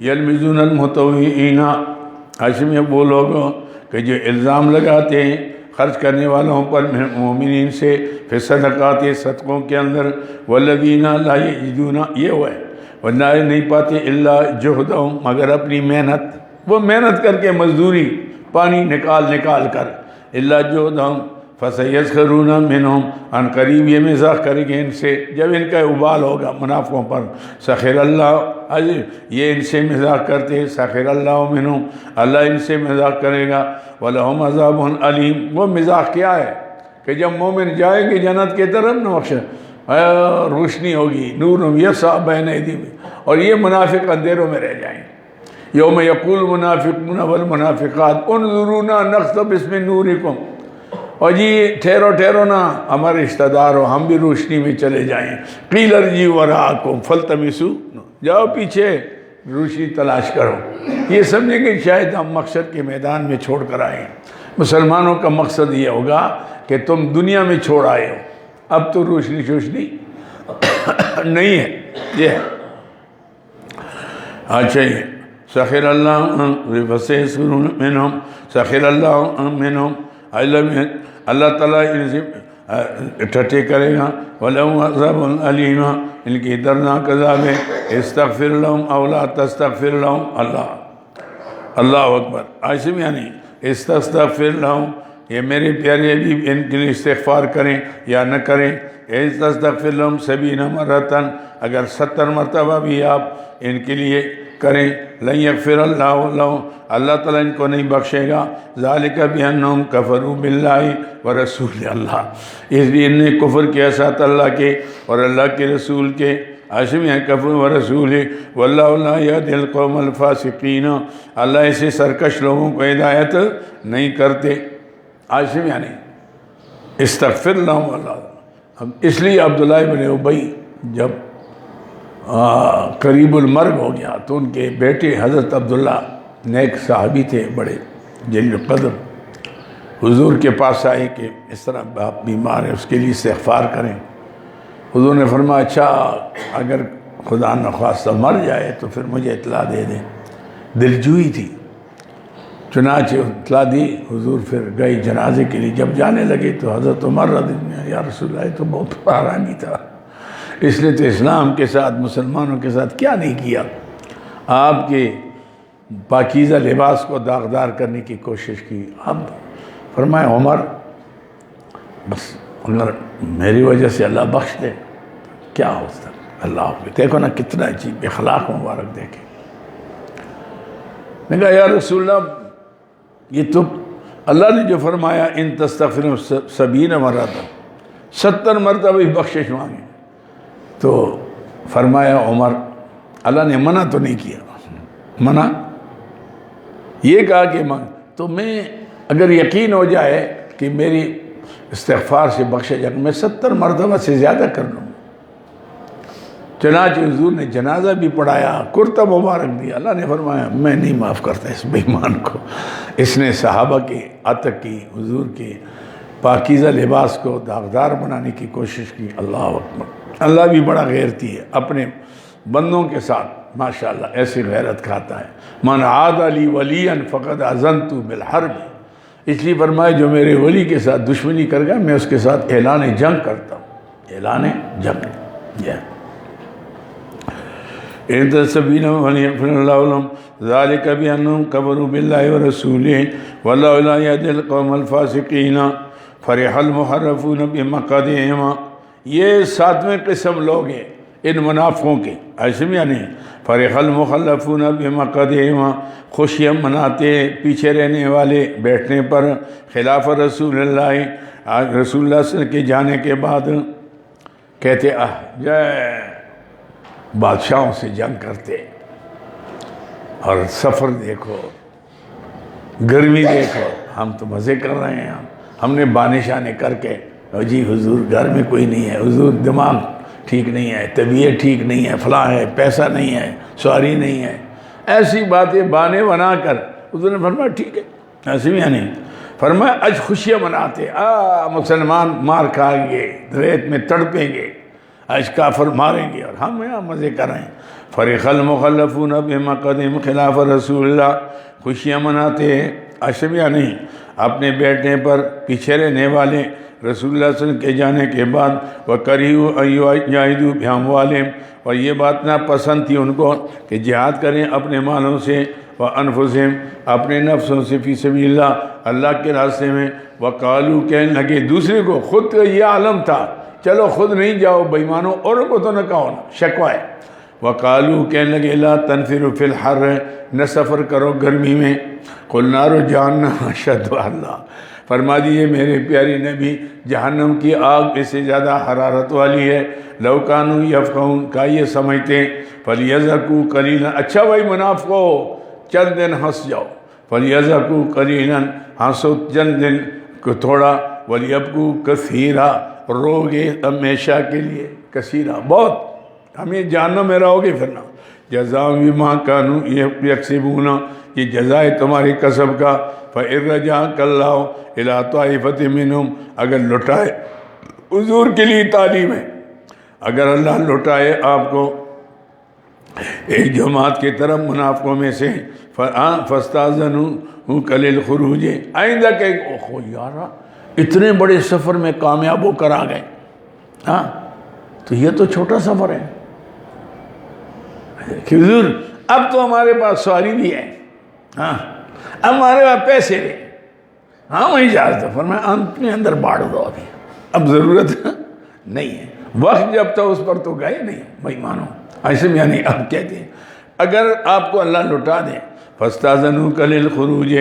یلمزون المتطوعین، عاشم وہ لوگ کہ جو الزام لگاتے ہیں خرچ کرنے والوں پر مومنین سے پھر صدقات صدقوں کے اندر، والذین لا یجدون، یہ ہوا ہے ورنہ نہیں پاتے الا جہدہم، مگر اپنی محنت، وہ محنت کر کے مزدوری پانی نکال کر، الا جہدہم فسیسخرون منہم، ان قریب یہ مزاح کریں گے ان سے جب ان کا ابال ہوگا منافقوں پر۔ سخر اللہ، یہ ان سے مزاح کرتے، سخر اللہ منہم، اللہ ان سے مزاح کرے گا، وَلَهُمْ عَذَابٌ علیم۔ وہ مزاح کیا ہے کہ جب مومن جائیں گے جنت کی طرف نقش روشنی ہوگی، نور یسعیٰ بین ایدیہم، اور یہ منافق اندھیروں میں رہ جائیں گے۔ یوم یقول المنافقون والمنافقات انظرونا نقتبس من نورکم، اور جی ٹھہرو نا ہمارے رشتہ دار ہو، ہم بھی روشنی میں چلے جائیں۔ قیل ارجعوا وراءکم فالتمسوا، جاؤ پیچھے روشنی تلاش کرو۔ یہ سمجھیں کہ شاید ہم مقصد کے میدان میں چھوڑ کر آئے ہیں۔ مسلمانوں کا مقصد یہ ہوگا کہ تم دنیا میں چھوڑ آئے ہو، اب تو روشنی نہیں ہے، یہ ہے۔ اچھا یہ سخر اللہ فسیسخرون منہم، سخر اللہ منہم، اللہ تعالیٰ ان سے ٹھٹے کرے گا، وَلَهُمْ عَذَابٌ عَلِيمٌ، ان کی دردناک عذاب ہے۔ استغفر لهم او لا تستغفر لهم، اللہ اکبر۔ ایسے میں یعنی استغفر لهم، یہ میرے پیارے ابھی ان کے لیے استغفار کریں یا نہ کریں۔ استغفر لهم 70 مرتن، اگر 70 مرتبہ بھی آپ ان کے لیے کریں، لن یغفر اللہ لهم، اللہ تعالیٰ ان کو نہیں بخشے گا۔ ذالک بانہم کفروا باللہ ورسول اللہ، اس لیے ان نے کفر کیا ساتھ اللہ کے اور اللہ کے رسول کے۔ عاشم ہے کفر ورسول، واللہ لا یہدی القوم الفاسقین، اللہ ایسے سرکش لوگوں کو ہدایت نہیں کرتے۔ عاشم یعنی استغفر لهم اللہ۔ اس لیے عبداللہ بن ابی جب قریب المرگ ہو گیا تو ان کے بیٹے حضرت عبداللہ نیک صحابی تھے بڑے جلیل قدر، حضور کے پاس آئے کہ اس طرح باپ بیمار ہے، اس کے لیے استغفار کریں۔ حضور نے فرمایا اچھا اگر خدا نخواستہ مر جائے تو پھر مجھے اطلاع دے دیں۔ دلجوئی تھی، چنانچہ اطلاع دی۔ حضور پھر گئے جنازے کے لیے، جب جانے لگے تو حضرت عمر رضی اللہ عنہ، یا رسول اللہ تو بہت حرامی تھا، اس نے تو اسلام کے ساتھ مسلمانوں کے ساتھ کیا نہیں کیا، آپ کے پاکیزہ لباس کو داغدار کرنے کی کوشش کی۔ اب فرمایا عمر بس اگر میری وجہ سے اللہ بخش دے کیا ہوتا، اللہ دیکھو نا کتنا عجیب اخلاق مبارک دیکھیں۔ میں کہا یا رسول اللہ یہ تو اللہ نے جو فرمایا ان تستغفر 70 مرتبہ، 70 مرتبہ بھی بخشش مانگے، تو فرمایا عمر اللہ نے منع تو نہیں کیا، منع یہ کہا کہ تو میں اگر یقین ہو جائے کہ میری استغفار سے بخشا جائے میں 70 مرتبہ سے زیادہ کر لوں۔ چنانچہ حضور نے جنازہ بھی پڑھایا، کرتا مبارک دیا، اللہ نے فرمایا میں نہیں معاف کرتا اس بے ایمان کو، اس نے صحابہ کے عتق کی، حضور کے پاکیزہ لباس کو داغدار بنانے کی کوشش کی۔ اللہ اکبر، اللہ بھی بڑا غیرتی ہے، اپنے بندوں کے ساتھ ماشاءاللہ ایسی غیرت کھاتا ہے. من عاد لی ولیا فقد اذنت بالحرب، اس لیے فرمایا جو میرے ولی کے ساتھ دشمنی کر گیا میں اس کے ساتھ اعلان جنگ کرتا ہوں. اعلان جنگ. ان تسبین ولیغفر اللہ لهم ذلك بانهم كفروا بالله ورسوله والله لا يهدي القوم الفاسقين. فرح المحرفون بمقادهم، یہ ساتویں قسم لوگ ہیں ان منافقوں کے. ایسے میں یعنی فرح المخلفون بمقادهم، خوشیاں مناتے پیچھے رہنے والے بیٹھنے پر خلاف رسول اللہ، رسول اللہ صلی اللہ علیہ وسلم کے جانے کے بعد کہتے جائے بادشاہوں سے جنگ کرتے. اور سفر دیکھو، گرمی دیکھو، ہم تو مزے کر رہے ہیں. ہم نے بانے شانے کر کے جی حضور گھر میں کوئی نہیں ہے، حضور دماغ ٹھیک نہیں ہے، طبیعت ٹھیک نہیں ہے، فلاں ہے، پیسہ نہیں ہے، سواری نہیں ہے، ایسی باتیں بانے بنا کر حضور نے فرمایا ٹھیک ہے. ایسے بھی نہیں فرمایا آج خوشیاں مناتے، مسلمان مار کھائیں گے، ریت میں تڑپیں گے، آج کافر ماریں گے اور ہم یہاں مزے کر رہے ہیں. فرح المخلفون بمقدم خلاف رسول اللہ، خوشیاں مناتے ہیں. اشبیہ نہیں، اپنے بیٹھنے پر پیچھے رہنے والے رسول اللہ صلی اللہ علیہ وسلم کے جانے کے بعد وَكَرِهُ أَن يُجَاهِدُوا بِأَمْوَالِهِمْ، اور یہ بات ناپسند تھی ان کو کہ جہاد کریں اپنے مالوں سے، وَأَنفُسِهِمْ اپنے نفسوں سے، فی سبیل اللہ اللہ کے راستے میں. وَقَالُوا کہنے لگے دوسرے کو، خود کا یہ عالم تھا چلو خود نہیں جاؤ بےمانو، اوروں کو تو نہ کہو نا، شکوہ ہے. وَقَالُوا کہنے لگے لَا تَنْفِرُوا فِي الْحَرِّ، نہ سفر کرو گرمی میں. قُلْ نَارُ جَهَنَّمَ أَشَدُّ حَرًّا، فرما دیجئے میرے پیاری نبی جہنم کی آگ اس سے زیادہ حرارت والی ہے. لَوْ كَانُوا يَفْقَهُونَ، کا یہ سمجھتے ہیں. فَلْيَذَّقُوا قَلِيلًا، اچھا بھائی منافقو چند دن ہنس جاؤ. فَلْيَذَّقُوا قَلِيلًا، ہنسو چند دن کو تھوڑا. وَلْيَبْكُوا كَثِيرًا، روگے ہمیشہ کے لیے. کثیرہ بہت، ہمیں جہنم میں رہو گے پھرنا. جزاء بما كانوا يكسبون، یہ جزائے تمہاری کسب کا. فَإِن رَجَعَكَ اللَّهُ إِلَىٰ طَائِفَةٍ مِّنْهُمْ، اگر لٹائے حضور کے لیے تعلیم ہے، اگر اللہ لٹائے آپ کو ایک جماعت کی طرف منافقوں میں سے، فَاسْتَأْذَنُوكَ لِلْخُرُوجِ، آئندہ کہ اوہ یارا اتنے بڑے سفر میں کامیاب ہو کر آ گئے، ہاں تو یہ تو چھوٹا سفر ہے کہ حضور اب تو ہمارے پاس سواری بھی ہے، ہاں اب ہمارے پاس پیسے بھی، ہاں وہیں جاتا. فرمایا اپنے اندر باڑ دو، اب ضرورت نہیں ہے. وقت جب تھا اس پر تو گئے نہیں بھائی مانو. ایسے میں یعنی اب کہتے ہیں اگر آپ کو اللہ لٹا دے، فَاسْتَأْذَنُوكَ لِلْخُرُوجِ،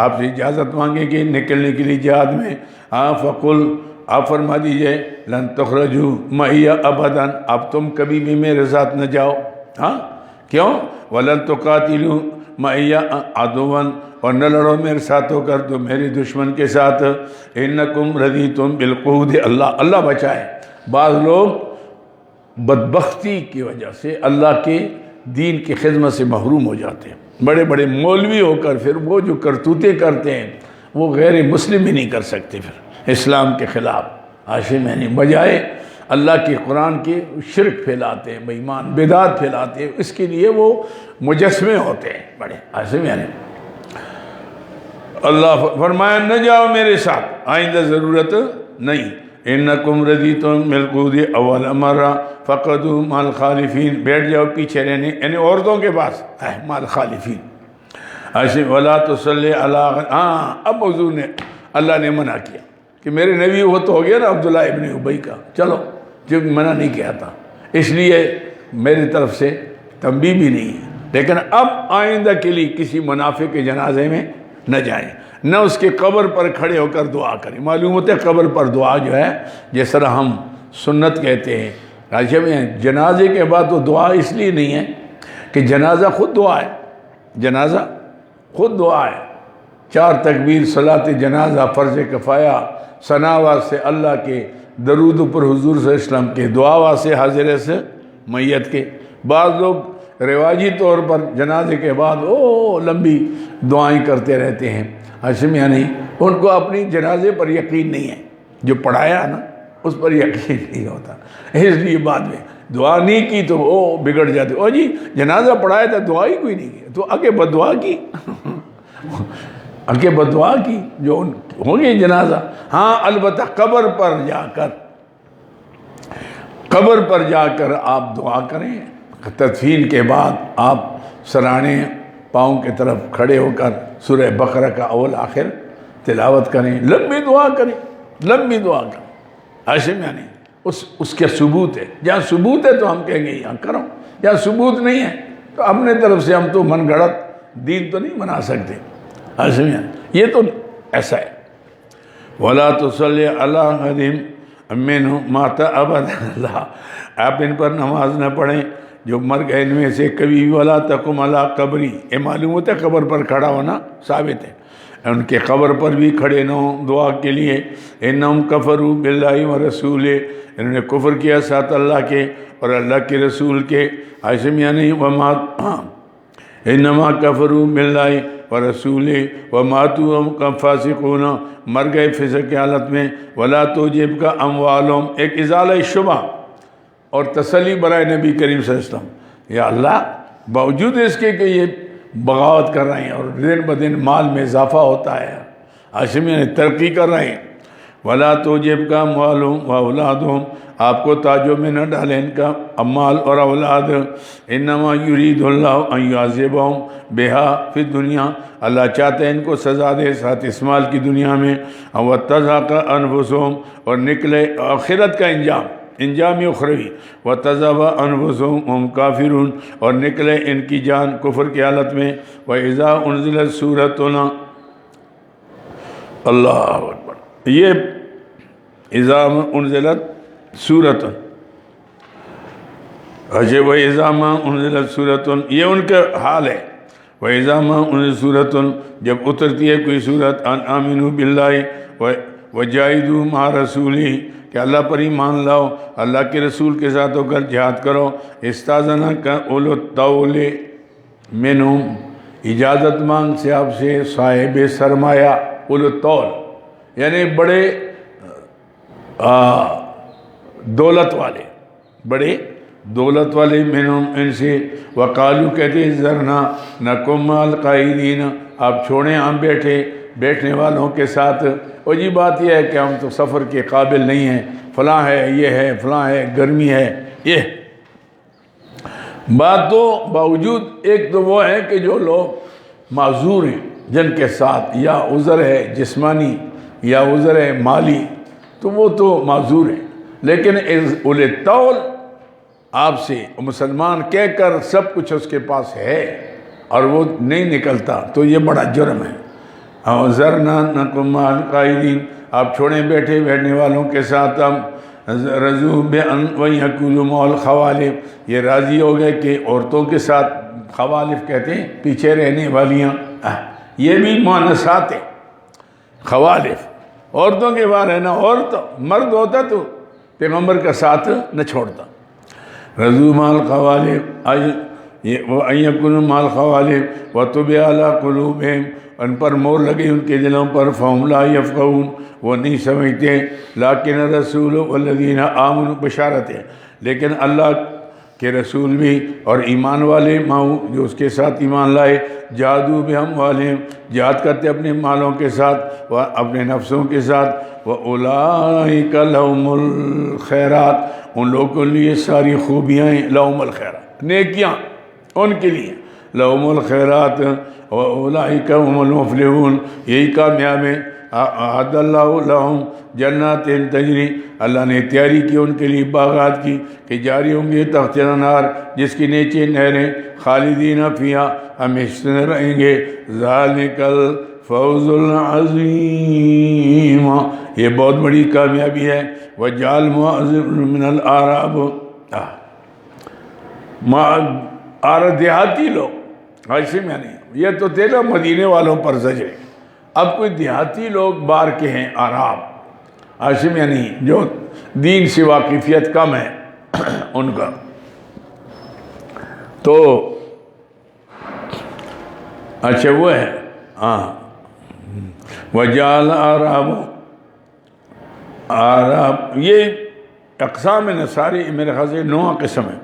آپ سے اجازت مانگے کہ نکلنے کے لیے جہاد میں. فَقُلْ، آپ فرما دیجئے لَن تُخْرَجُوا مَعِيَ أَبَدًا، اب تم کبھی بھی میرے ساتھ نہ جاؤ. ہاں کیوں؟ وَلَن تُقَاتِلُوا مَعِيَ عَدُوًّا، اور نہ لڑو میرے ساتھ ہو کر تو میرے دشمن کے ساتھ. إِنَّكُمْ رَضِيتُمْ بِالْقُعُودِ، اللہ بچائے. بعض لوگ بدبختی کی وجہ سے اللہ کے دین کی خدمت سے محروم ہو جاتے ہیں. بڑے بڑے مولوی ہو کر پھر وہ جو کرتوتیں کرتے ہیں وہ غیر مسلم بھی نہیں کر سکتے، پھر اسلام کے خلاف عاشق میں نہیں، بجائے اللہ کے قرآن کے شرک پھیلاتے ہیں، بےایمان بدعت پھیلاتے ہیں، اس کے لیے وہ مجسمے ہوتے ہیں بڑے عاشق میں نہیں. اللہ فرمایا نہ جاؤ میرے ساتھ، آئندہ ضرورت نہیں. انکم رضیتم بالقعود اول مرہ فقعدوا مع الخالفین، بیٹھ جاؤ پیچھے رہنے یعنی عورتوں کے پاس مع الخالفین. ایسے ولا تصلی علی، اب حضور نے اللہ نے منع کیا کہ میرے نبی وہ تو ہو گیا نا عبداللہ ابن ابی کا، چلو جو منع نہیں کیا تھا، اس لیے میری طرف سے تنبیہ بھی نہیں ہے. لیکن اب آئندہ کے لیے کسی منافق کے جنازے میں نہ جائیں، نہ اس کے قبر پر کھڑے ہو کر دعا کریں. معلوم ہوتا ہے قبر پر دعا جو ہے جس طرح ہم سنت کہتے ہیں راجہ میں، جنازے کے بعد تو دعا اس لیے نہیں ہے کہ جنازہ خود دعا ہے، جنازہ خود دعا ہے. 4 تکبیر صلاۃ جنازہ فرض کفایہ، ثناء سے اللہ کے، درود پر حضور صلی اللہ علیہ وسلم کے، دعا سے حاضر سے میت کے. بعض لوگ رواجی طور پر جنازے کے بعد لمبی دعائیں کرتے رہتے ہیں. ایسے میں نہیں، ان کو اپنی جنازے پر یقین نہیں ہے. جو پڑھایا نا اس پر یقین نہیں ہوتا، اس لیے بعد میں دعا نہیں کی تو وہ بگڑ جاتے. او جی جنازہ پڑھایا تھا، دعا ہی کوئی نہیں کی، تو آگے بدعا کی آگے بدعا کی جو ہو گئی جنازہ. ہاں البتہ قبر پر جا کر آپ دعا کریں. تدفین کے بعد آپ سرانے پاؤں کی طرف کھڑے ہو کر سورہ بقرہ کا اول آخر تلاوت کریں، لمبی دعا کریں. ہاشم یعنی اس کے ثبوت ہے. جہاں ثبوت ہے تو ہم کہیں گے یہاں کرو، جہاں ثبوت نہیں ہے تو اپنے طرف سے ہم تو من گھڑت دین تو نہیں بنا سکتے. ہاشم یعنی یہ تو ایسا ہے. وَلَا تُصَلِّ عَلَىٰ أَحَدٍ مِّنْهُمْ مَاتَ أَبَدًا. آپ ان پر نماز نہ پڑھیں جو مر گئے ان میں سے کبھی بھی. وَلَا تَقُمْ عَلَىٰ قَبْرِي. یہ معلوم ہوتا ہے قبر پر کھڑا ہونا ثابت ہے. ان کے قبر پر بھی کھڑے نہ ہوں دعا کے لیے. اِنَّهُمْ كَفَرُوا بِاللَّهِ وَرَسُولِهِ. انہوں نے کفر کیا ساتھ اللہ کے اور اللہ کے رسول کے. ہاشم یعنی اِنَّمَا كَفَرُوا بِاللَّهِ وَرَسُولِهِ وَمَاتُوا وَهُمْ فَاسِقُونَ. مر گئے فسق کی حالت میں. وَلَا تُعْجِبْكَ أَمْوَالُهُمْ. ایک ازالہ شبہ اور تسلی برائے نبی کریم صلی اللہ علیہ وسلم. یا اللہ باوجود اس کے کہ یہ بغاوت کر رہے ہیں اور دن بدن مال میں اضافہ ہوتا ہے، ہاشم یعنی ترقی کر رہے ہیں. وَلَا تُعْجِبْكَ أَمْوَالُهُمْ وَأَوْلَادُهُمْ. آپ کو تعجب میں نہ ڈالیں ان کا اموال اور اولاد. اِنَّمَا يُرِيدُ اللَّهُ أَن يُعَذِّبَهُمْ بِهَا فِي الدُّنْيَا. اللہ چاہتے ہیں ان کو سزا دے ساتھ اس مال کی دنیا میں. وَتَزْهَقَ أَنفُسُهُمْ. اور نکلے آخرت کا انجام اخروی. وَتَذَبَ أَنفُسُهُمْ هُمْ كَافِرُونَ. اور نکلے ان کی جان کفر کی حالت میں. وَإِذَا أُنزِلَتْ سُورَةٌ. اللہ اکبر. یہ اذا انزلت سورۃ. اچھا وَإِذَا مَا أُنزِلَتْ سُورَةٌ. یہ ان کا حال ہے. وَإِذَا مَا أُنزِلَتْ سُورَةٌ. جب اترتی ہے کوئی سورت ان آمنوا باللہ وجاہدوا مع رسولہ کہ اللہ پر ایمان لاؤ، اللہ کے رسول کے ساتھ ہو کر جہاد کرو. استاذنک اولو الطول منہم. اجازت مانگ سے آپ سے صاحب سرمایہ. اولو الطول یعنی بڑے دولت والے منہم ان سے. وقالو کہتے ہیں ذرنا نکن مع القاعدین. آپ چھوڑیں ہم بیٹھنے والوں کے ساتھ. اور یہ بات یہ ہے کہ ہم تو سفر کے قابل نہیں ہیں، فلاں ہے، یہ ہے، فلاں ہے، گرمی ہے. یہ بات تو باوجود ایک تو وہ ہے کہ جو لوگ معذور ہیں جن کے ساتھ یا عذر ہے جسمانی یا عذر ہے مالی تو وہ تو معذور ہیں. لیکن اولِ الطول آپ سے مسلمان کہہ کر سب کچھ اس کے پاس ہے اور وہ نہیں نکلتا تو یہ بڑا جرم ہے. ذرنا نکن مع القاعدین. آپ چھوڑیں بیٹھنے والوں کے ساتھ. ہم رضوا بأن ويأكلوا مع الخوالف. یہ راضی ہو گئے کہ عورتوں کے ساتھ، خوالف کہتے ہیں پیچھے رہنے والیاں، یہ بھی مؤنثات ہیں. خوالف عورتوں کے بعد رہنا. عورت مرد ہوتا تو پیغمبر کا ساتھ نہ چھوڑتا. رضوا مع الخوالف وأن يكونوا مع الخوالف وطبع على قلوبهم. ان پر مور لگی ان کے دلوں پر. فهم لا يفقهون. وہ نہیں سمجھتے. لیکن الرسول والذین آمنوا. بشارت ہے لیکن اللہ کے رسول بھی اور ایمان والے معه جو اس کے ساتھ ایمان لائے. جہادوا بأموالهم. جہاد کرتے اپنے مالوں کے ساتھ و اپنے نفسوں کے ساتھ. وأولئک لهم الخیرات. ان لوگوں کے لیے ساری خوبیاں ہیں. لهم الخیرات نیکیاں ان کے لیے. لهم الخیرات وأولئک هم المفلحون. یہی کامیاب ہیں. اعد اللہ لهم جنات تجری. اللہ نے تیاری کی ان کے لیے باغات کی کہ جاری ہوں گے تحت الانہار جس کے نیچے نہریں. خالدین فیہا. ہمیشہ رہیں گے. ذالک الفوز العظیم. یہ بہت بڑی کامیابی ہے. وجعل معذر من الاعراب. دیہاتی لوگ ہاشم یعنی یہ تو تھے نا مدینے والوں پر زجر. اب کوئی دیہاتی لوگ باہر کے ہیں اعراب ہاشم یعنی جو دین سے واقفیت کم ہے ان کا. تو اچھا وہ ہے ہاں. وجعل اعراب آراب یہ اقسام ہیں ساری، میرے خیال سے 9 قسم ہے،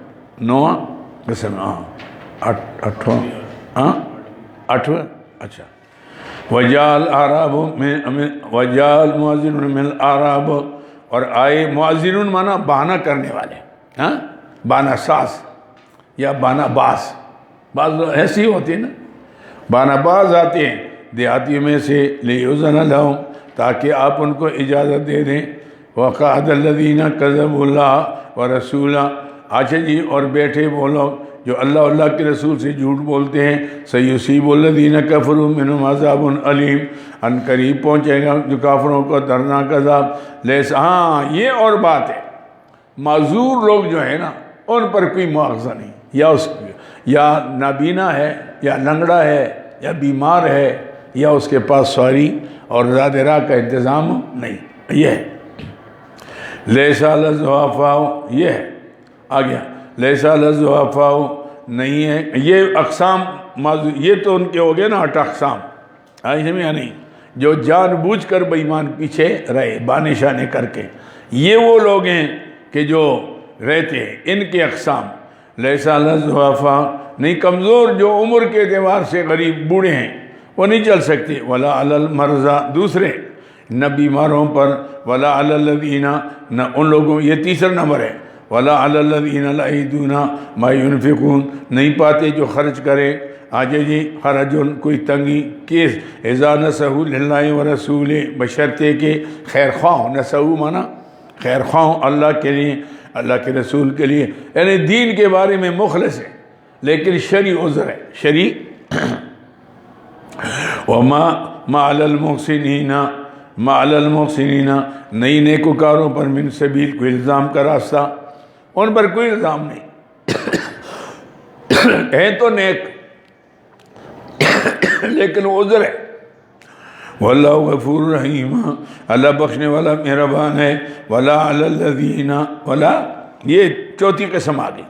9 قسم، ہاں 8 اچھا۔ وجال آراب وجال مؤذن من الآراب، اور آئے مؤذن مانا بہانہ کرنے والے، ہاں بہانہ ساز یا بہانہ باز، بعض ایسی ہوتی ہیں نا، بہانہ باز آتے ہیں دیہاتیوں میں سے، لیؤذن لہم تاکہ آپ ان کو اجازت دے دیں، وقعد الذین کذبوا اللہ ورسولہ، اچھا جی، اور بیٹھے وہ لوگ جو اللہ کے رسول سے جھوٹ بولتے ہیں، سیصیب الذین کفروا منہم عذاب علیم، ان قریب پہنچے گا جو کافروں کو دردناک عذاب، ہاں یہ اور بات ہے، معذور لوگ جو ہیں نا ان پر کوئی مواخذہ نہیں، یا نابینا ہے یا لنگڑا ہے یا بیمار ہے یا اس کے پاس سواری اور زاد راہ کا انتظام نہیں، یہ ہے لیس علی الضعفاء، یہ ہے آ گیا، لیس علی الضعفاء نہیں ہے، یہ اقسام یہ تو ان کے ہو گئے نا 8 اقسام، آئی سمجھا نہیں، جو جان بوجھ کر بے ایمان پیچھے رہے بانے شانے کر کے، یہ وہ لوگ ہیں کہ جو رہتے ہیں، ان کے اقسام، لیس علی الضعفاء نہیں، کمزور جو عمر کے اعتبار سے غریب بوڑھے ہیں وہ نہیں چل سکتے، ولا علی المرضى دوسرے، نہ بیماروں پر، ولا علی الذین نہ ان لوگوں، یہ تیسرا نمبر ہے، ولا علی الذین لا یجدون ما ينفقون نہیں پاتے جو خرچ کرے، آجے جی حرج کوئی تنگی، کیس اذا نصحوا للہ ورسولہ بشرطے کہ خیر خواہ، نصحوا مانا خیر خواہ اللہ کے لیے، اللہ کے رسول کے لیے، یعنی دین کے بارے میں مخلص ہے لیکن شرعی عذر ہے، شرعی وما ما علی المحسنین ما علی المحسنین نئی نیکوکاروں پر من سبیل کوئی الزام کا راستہ، ان پر کوئی الزام نہیں، ہے تو نیک لیکن عذر ہے، واللہ غفور رحیم، اللہ بخشنے والا مہربان ہے، ولا علی الذین ولا یہ چوتھی قسم آ گئی،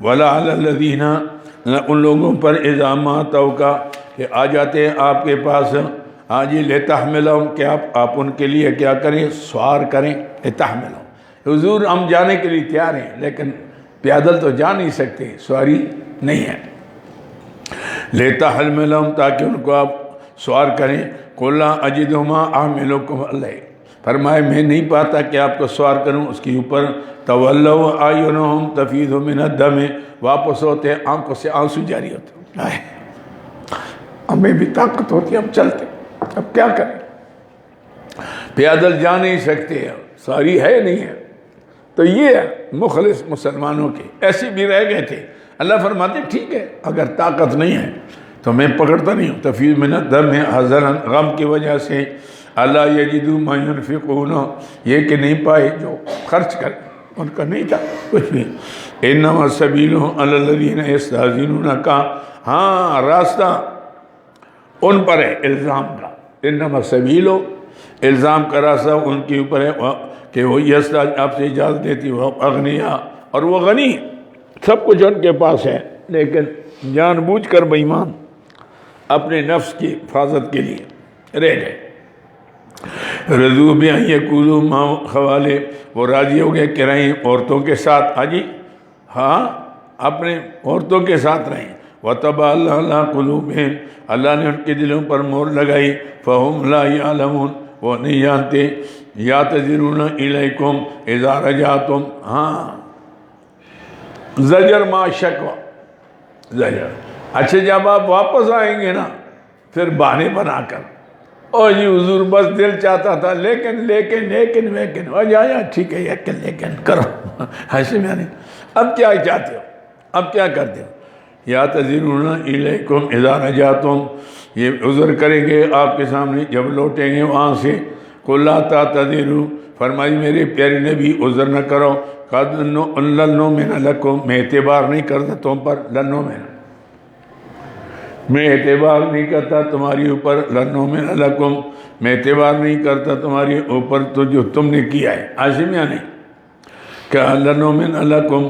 ولا علی الذین ان لوگوں پر اذا ما توقع کہ آ جاتے ہیں آپ کے پاس، ہاں جی لتحملہم کہ آپ ان کے لیے کیا کریں، سوار کریں، لتحملہم حضور ہم جانے کے لیے تیار ہیں لیکن پیادل تو جا نہیں سکتے، سواری نہیں ہے، لتحملہم تاکہ ان کو آپ سوار کریں، قل لا اجد ما احملکم علیہ فرمائے میں نہیں پاتا کہ آپ کو سوار کروں اس کے اوپر، تولوا اعینہم تفیض من الدم واپس ہوتے ہیں آنکھوں سے آنسو جاری ہوتے، ہمیں بھی طاقت ہوتی ہے ہم چلتے، اب کیا کریں، پیادل جا نہیں سکتے، سواری ہے نہیں ہے، تو یہ ہے مخلص مسلمانوں کے، ایسے بھی رہ گئے تھے، اللہ فرماتے ٹھیک ہے اگر طاقت نہیں ہے تو میں پکڑتا نہیں ہوں، تفیض من الدم حزنا غم کی وجہ سے، اللہ یجدوا ما ينفقون یہ کہ نہیں پائے جو خرچ کریں، ان کا نہیں تھا کچھ بھی، انما السبیل علی الذین یستأذنونک، ہاں راستہ ان پر ہے الزام کا، انما السبیل الزام کا راستہ ان کے اوپر ہے کہ وہ آپ سے اجازت دیتی، وہ اغنیا اور وہ غنی سب کچھ ان کے پاس ہے لیکن جان بوجھ کر بے ایمان اپنے نفس کی حفاظت کے لیے رہ گئے، رضو بأن یکونوا مع خوالے وہ راضی ہو گئے کہ رہیں عورتوں کے ساتھ، ہاں جی ہاں اپنے عورتوں کے ساتھ رہیں، وطبع اللہ علی قلوبہم اللہ نے ان کے دلوں پر مہر لگائی، فہم لا یعلمون وہ نہیں جانتے، یعتذرون الیکم اذا رجعتم، ہاں زجر ما شکوہ، زجر اچھا جب آپ واپس آئیں گے نا پھر بہانے بنا کر، او جی حضور بس دل چاہتا تھا لیکن یا ٹھیک ہے لیکن کرو ایسے میں نہیں، اب کیا چاہتے ہو، اب کیا کرتے ہو، یعتذرون الیکم اذا رجعتم یہ عذر کریں گے آپ کے سامنے جب لوٹیں گے وہاں سے، قل لا تعتذروا فرمائی میرے پیارے نبی عذر نہ کرو، قد لن نؤمن لکم میں اعتبار نہیں کرتا تم پر، لن نؤمن میں اعتبار نہیں کرتا تمہاری اوپر، لن نؤمن لکم میں اعتبار نہیں کرتا تمہاری اوپر تو جو تم نے کیا ہے، عاصم یا نہیں کہ لن نؤمن لکم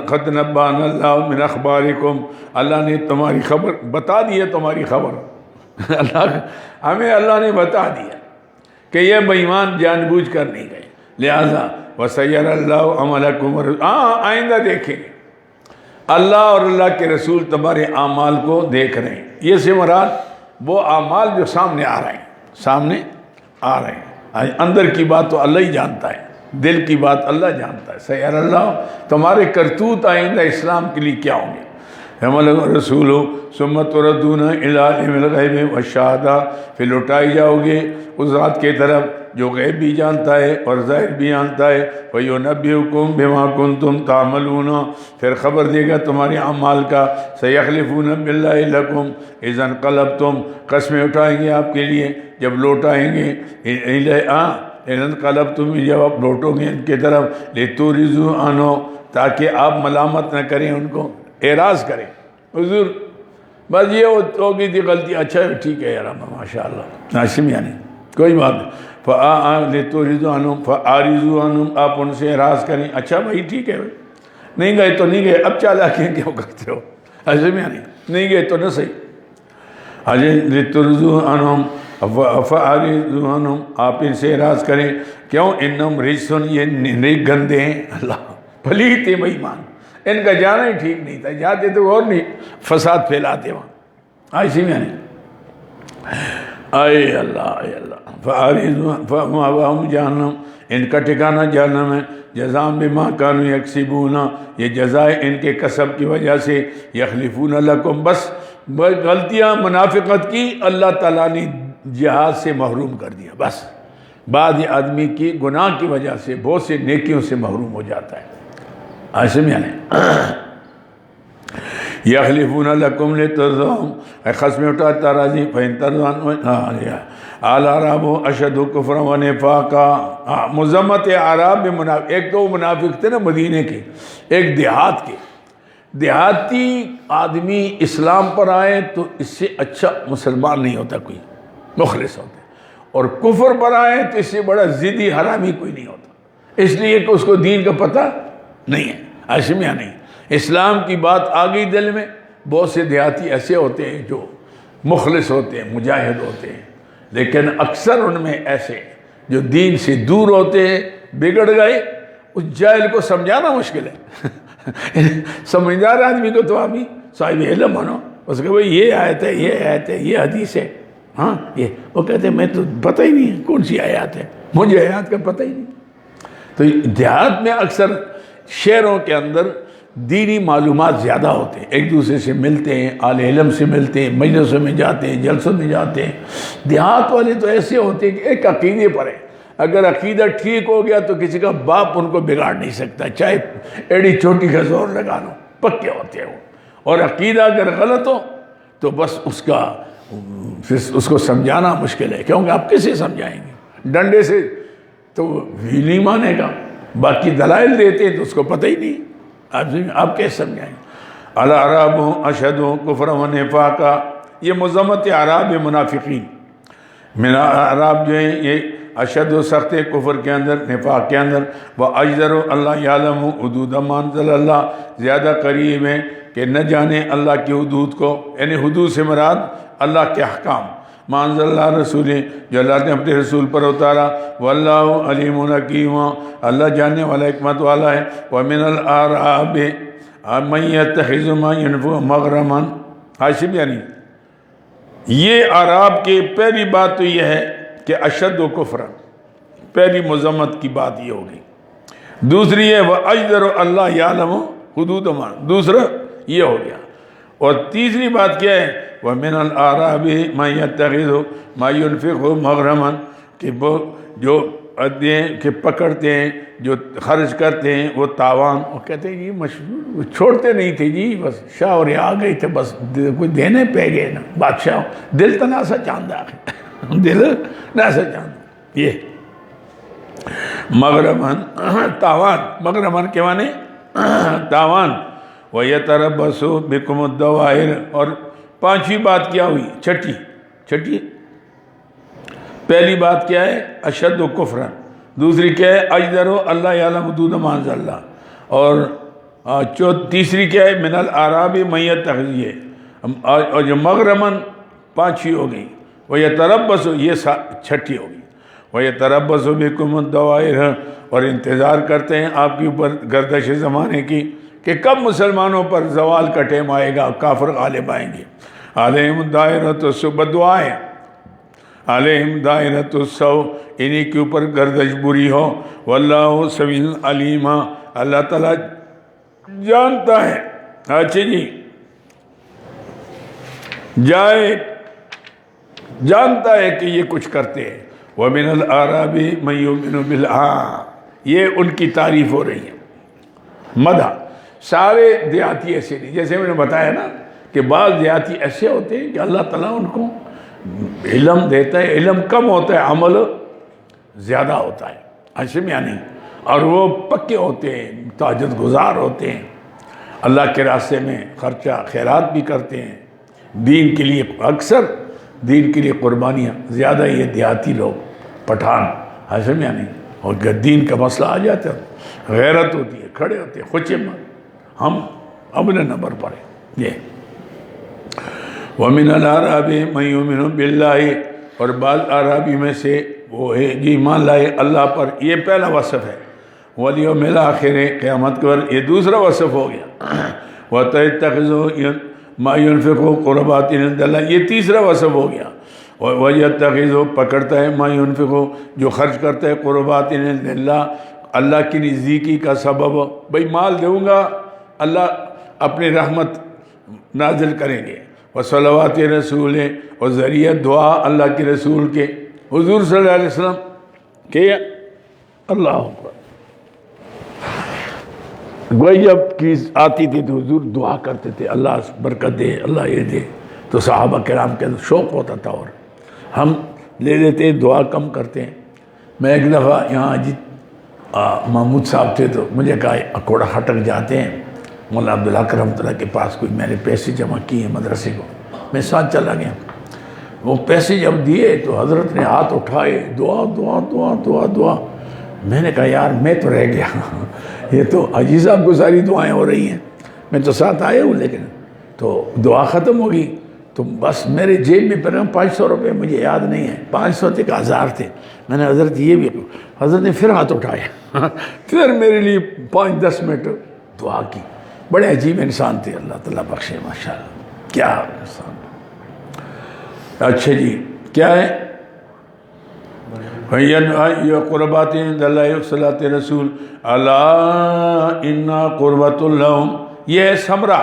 قد نبأنا اللہ من اخبارکم اللہ نے تمہاری خبر بتا دی ہے، تمہاری خبر اللہ ہمیں اللہ نے بتا دیا کہ یہ بے ایمان جان بوجھ کر نہیں گئے، لہذا وَسَيَّرَ اللَّهُ عَمَلَكُمْ، آئندہ دیکھیں گے اللہ اور اللہ کے رسول تمہارے اعمال کو دیکھ رہے ہیں۔ یہ سے مراد وہ اعمال جو سامنے آ رہے ہیں، سامنے آ رہے ہیں۔ اندر کی بات تو اللہ ہی جانتا ہے، دل کی بات اللہ جانتا ہے۔ سیّر اللہ، تمہارے کرتوت آئندہ اسلام کے لیے کیا ہوں گے۔ رسول ثم تردون الی عالم الغیب والشہادہ، پھر لوٹائی جاؤ گے اس ذات کی طرف جو غیب بھی جانتا ہے اور ظاہر بھی جانتا ہے۔ وَيُنَبِّئُكُم بِمَا كُنتُمْ تَعْمَلُونَ، پھر خبر دے گا تمہارے اعمال کا۔ سَيَحْلِفُونَ بِاللَّهِ لَكُمْ إِذَا انقلبتم، قسمیں اٹھائیں گے آپ کے لیے جب لوٹ آئیں گے۔ إِذَا انقلبتم، جب آپ لوٹو گے ان کی طرف۔ لِتُعْرِضُوا عَنْهُ، تاکہ آپ ملامت نہ کریں ان کو، اعراض کریں۔ حضور بس یہ ہو گئی تھی غلطی، اچھا ٹھیک ہے یار، ماشاء اللہ ناشم، یعنی کوئی بات نہیں۔ لِتُعْرِضُوا عَنْهُمْ فَأَعْرِضُوا عَنْهُمْ، آپ ان سے اعراض کریں، اچھا بھائی ٹھیک ہے، نہیں گئے تو نہیں گئے، اب چالاکیاں کیوں کرتے ہو، ایسے میں نہیں گئے تو نہ صحیح۔ لِتُعْرِضُوا عَنْهُمْ فَأَعْرِضُوا عَنْهُمْ، آپ ان سے اعراض کریں، کیوں؟ إِنَّهُمْ رِجْسٌ، یہ نیک گندے ہیں، اللہ پلیت بے ایمان، ان کا جانا ہی ٹھیک نہیں تھا، جاتے تو اور نہیں فساد پھیلاتے وہاں، ایسی میں نہیں۔ اے اللہ اے اللہ، فَأَعْرِضُوا جہنم، ان کا ٹھکانہ جہنم ہے۔ جزاء بما كانوا یکسبون، یہ جزائے ان کے کسب کی وجہ سے۔ یخلفون لکم، بس غلطیاں منافقت کی اللہ تعالیٰ نے جہاد سے محروم کر دیا، بس بعض آدمی کی گناہ کی وجہ سے بہت سے نیکیوں سے محروم ہو جاتا ہے، ایسے میں نہیں۔ یخلفون لکم لترضوا، خصم اٹھاتا راضی فإن ترضوا الأعراب اشد کفرا ونفاقا، مذمت اعراب میں ایک تو منافق تھے نا مدینے کے، ایک دیہات کے، دیہاتی آدمی اسلام پر آئے تو اس سے اچھا مسلمان نہیں ہوتا کوئی، مخلص ہوتے، اور کفر پر آئے تو اس سے بڑا ضدی حرامی کوئی نہیں ہوتا، اس لیے کہ اس کو دین کا پتہ نہیں ہے، ایسے میں نہیں۔ اسلام کی بات آ گئی دل میں، بہت سے دیہاتی ایسے ہوتے ہیں جو مخلص ہوتے ہیں، مجاہد ہوتے ہیں، لیکن اکثر ان میں ایسے جو دین سے دور ہوتے ہیں، بگڑ گئے، اس جاہل کو سمجھانا مشکل ہے۔ سمجھدار آدمی کو تو ابھی صاحب علم بنو، اس کے بھائی یہ آیت ہے، یہ آیت ہے، یہ حدیث ہے، ہاں یہ، وہ کہتے ہیں میں تو پتہ ہی نہیں ہے کون سی آیات ہے، مجھے آیات کا پتہ ہی نہیں۔ تو دیہات میں اکثر شہروں کے اندر دینی معلومات زیادہ ہوتے ہیں، ایک دوسرے سے ملتے ہیں، اہل علم سے ملتے ہیں، مجلسوں میں جاتے ہیں، جلسوں میں جاتے ہیں۔ دیہات والے تو ایسے ہوتے ہیں کہ ایک عقیدے پر ہے، اگر عقیدہ ٹھیک ہو گیا تو کسی کا باپ ان کو بگاڑ نہیں سکتا، چاہے ایڑی چھوٹی کا زور لگا لو، پکے ہوتے ہیں وہ۔ اور عقیدہ اگر غلط ہو تو بس اس کو سمجھانا مشکل ہے، کیونکہ آپ کسے سمجھائیں گے؟ ڈنڈے سے تو نہیں مانے گا، باقی دلائل دیتے ہیں تو اس کو پتہ ہی نہیں، آپ کیسے سمجھائیں گے؟ الاعراب اشد کفرا ونفاقا، یہ مذمت اعراب منافقین، اعراب جو ہیں یہ اشد و سخت کفر کے اندر، نفاق کے اندر۔ وَأَجْدَرُ اللَّهُ يَعْلَمُ حُدُودَ مَا أَنزَلَ اللَّهُ، زیادہ قریب ہے کہ نہ جانے اللہ کی حدود کو، یعنی حدود سے مراد اللہ کے احکام، ما انزل اللہ رسول، جو اللہ نے اپنے رسول پر اتارا۔ واللہ علیم حکیم، اللہ جاننے والا حکمت والا ہے۔ ومن الاعراب من یتخذ ما ينفع مغرما، حاشب یعنی یہ اعراب کے پہلی بات تو یہ ہے کہ اشد و کفرا، پہلی مذمت کی بات یہ ہوگی۔ دوسری ہے وَأَجْدَرُ اللَّهُ يَعْلَمُ حُدُودَ مَا، دوسرا یہ ہو گیا۔ اور تیسری بات کیا ہے؟ وَمِنَ الْأَعْرَابِ مَن يَتَّخِذُ مَا يُنْفِقُ مَغْرَمًا، کہ وہ جو کہ پکڑتے ہیں، جو خرچ کرتے ہیں وہ تاوان، وہ کہتے ہیں جی چھوڑتے نہیں تھے جی، بس شاہ اور آ گئے تھے، بس کوئی دینے پہ گئے نا بادشاہ، دل تو نہ سا چاندہ، دل نہ سا چاندہ، یہ مغرمن تاوان، مغرمن کے معنی تاوان۔ وَيَتَرَبَّصُ بِكُمُ الدَّوَائِرَ، اور پانچویں بات کیا ہوئی؟ چھٹی پہلی بات کیا ہے؟ اشد و کفرا، دوسری کیا ہے؟ اجدر اللہ یعلم حدود ما انزل اللہ، اور تیسری کیا ہے؟ من الاعراب من یتخذ، اور جو مغرمن پانچویں ہو گئی، وَيَتَرَبَّصُ یہ چھٹی ہو گئی۔ وَيَتَرَبَّصُ بِكُمُ الدَّوَائِرَ، اور انتظار کرتے ہیں آپ کے اوپر گردش زمانے کی کہ کب مسلمانوں پر زوال کا ٹائم آئے گا، کافر غالب آئیں گے۔ عَلَيْهِمْ دَائِرَةُ السَّوْءِ، بدعا ہے، عَلَيْهِمْ دَائِرَةُ السَّوْءِ، انہی کے اوپر گردش بری ہو۔ وَاللَّهُ سَمِيعٌ عَلِيمٌ، اللہ تعالیٰ جانتا ہے۔ اچھا جی، جانتا ہے کہ یہ کچھ کرتے ہیں۔ وَمِنَ الْأَعْرَابِ مَن يُؤْمِنُ بِاللَّهِ، یہ ان کی تعریف ہو رہی ہے، مدح۔ سارے دیہاتی ایسے نہیں، جیسے میں نے بتایا نا کہ بعض دیہاتی ایسے ہوتے ہیں کہ اللہ تعالیٰ ان کو علم دیتا ہے، علم کم ہوتا ہے، عمل زیادہ ہوتا ہے، ایسے میں نہیں، اور وہ پکے ہوتے ہیں، تہجد گزار ہوتے ہیں، اللہ کے راستے میں خرچہ خیرات بھی کرتے ہیں، دین کے لیے اکثر دین کے لیے قربانیاں زیادہ، یہ دیہاتی لوگ پٹھان ایسے میں نہیں، اور دین کا مسئلہ آ جاتا ہے غیرت ہوتی ہے، کھڑے ہوتے ہیں، خوشی میں ہم اپنے نمبر پڑے۔ یہ وَمِنَ الْأَعْرَابِ مَن يُؤْمِنُ بِاللَّهِ، اور بعض عرابی میں سے وہ ہے جو ایمان لائے اللہ پر، یہ پہلا وصف ہے۔ وَالْيَوْمِ الْآخِرِ، قیامت کے بعد یہ دوسرا وصف ہو گیا۔ وَتَتَّخِذُوا مَا يُنْفِقُوا قُرَبَاتٍ عِندَ اللَّهِ، یہ تیسرا وصف ہو گیا۔ وَيَتَّخِذُوا، پکڑتا ہے، مَا يُنْفِقُوا، جو خرچ کرتا ہے، قُرَبَاتٍ عِندَ اللَّهِ، اللہ کی نزدیکی کا سبب، بھئی مال دوں گا اللہ اپنی رحمت نازل کریں گے۔ وصلوات رسول، اور ذریعہ دعا اللہ کے رسول کے، حضور صلی اللہ علیہ وسلم کہ اللہ اکبر، گوئی جب چیز آتی تھی تو حضور دعا کرتے تھے اللہ برکت دے، اللہ یہ دے، تو صحابہ کرام کے اندر شوق ہوتا تھا، اور ہم لے لیتے ہیں، دعا کم کرتے ہیں۔ میں ایک دفعہ یہاں محمود صاحب تھے تو مجھے کہا اکوڑا ہٹک جاتے ہیں مولانا عبدالحق رحمۃ اللہ کے پاس، کوئی میں نے پیسے جمع کیے ہیں مدرسے کو، میں ساتھ چلا گیا۔ وہ پیسے جب دیے تو حضرت نے ہاتھ اٹھائے، دعا دعا دعا دعا دعا۔ میں نے کہا یار میں تو رہ گیا، یہ تو حاجی صاحب کو ساری دعائیں ہو رہی ہیں، میں تو ساتھ آیا ہوں، لیکن تو دعا ختم ہوگی تو بس میرے جیب میں پھر 500 روپے، مجھے یاد نہیں ہے، 500 تھے کہ 1000 تھے۔ میں نے حضرت یہ بھی، حضرت نے پھر ہاتھ اٹھایا، پھر میرے لیے 5-10 منٹ دعا کی۔ بڑے عجیب انسان تھے، اللہ تعالیٰ بخشے، ماشاءاللہ کیا انسان۔ اچھا جی، کیا ہے؟ قربات عند اللہ صلاۃ رسول الا انا قربۃ لہم، یہ ہے ثمرہ،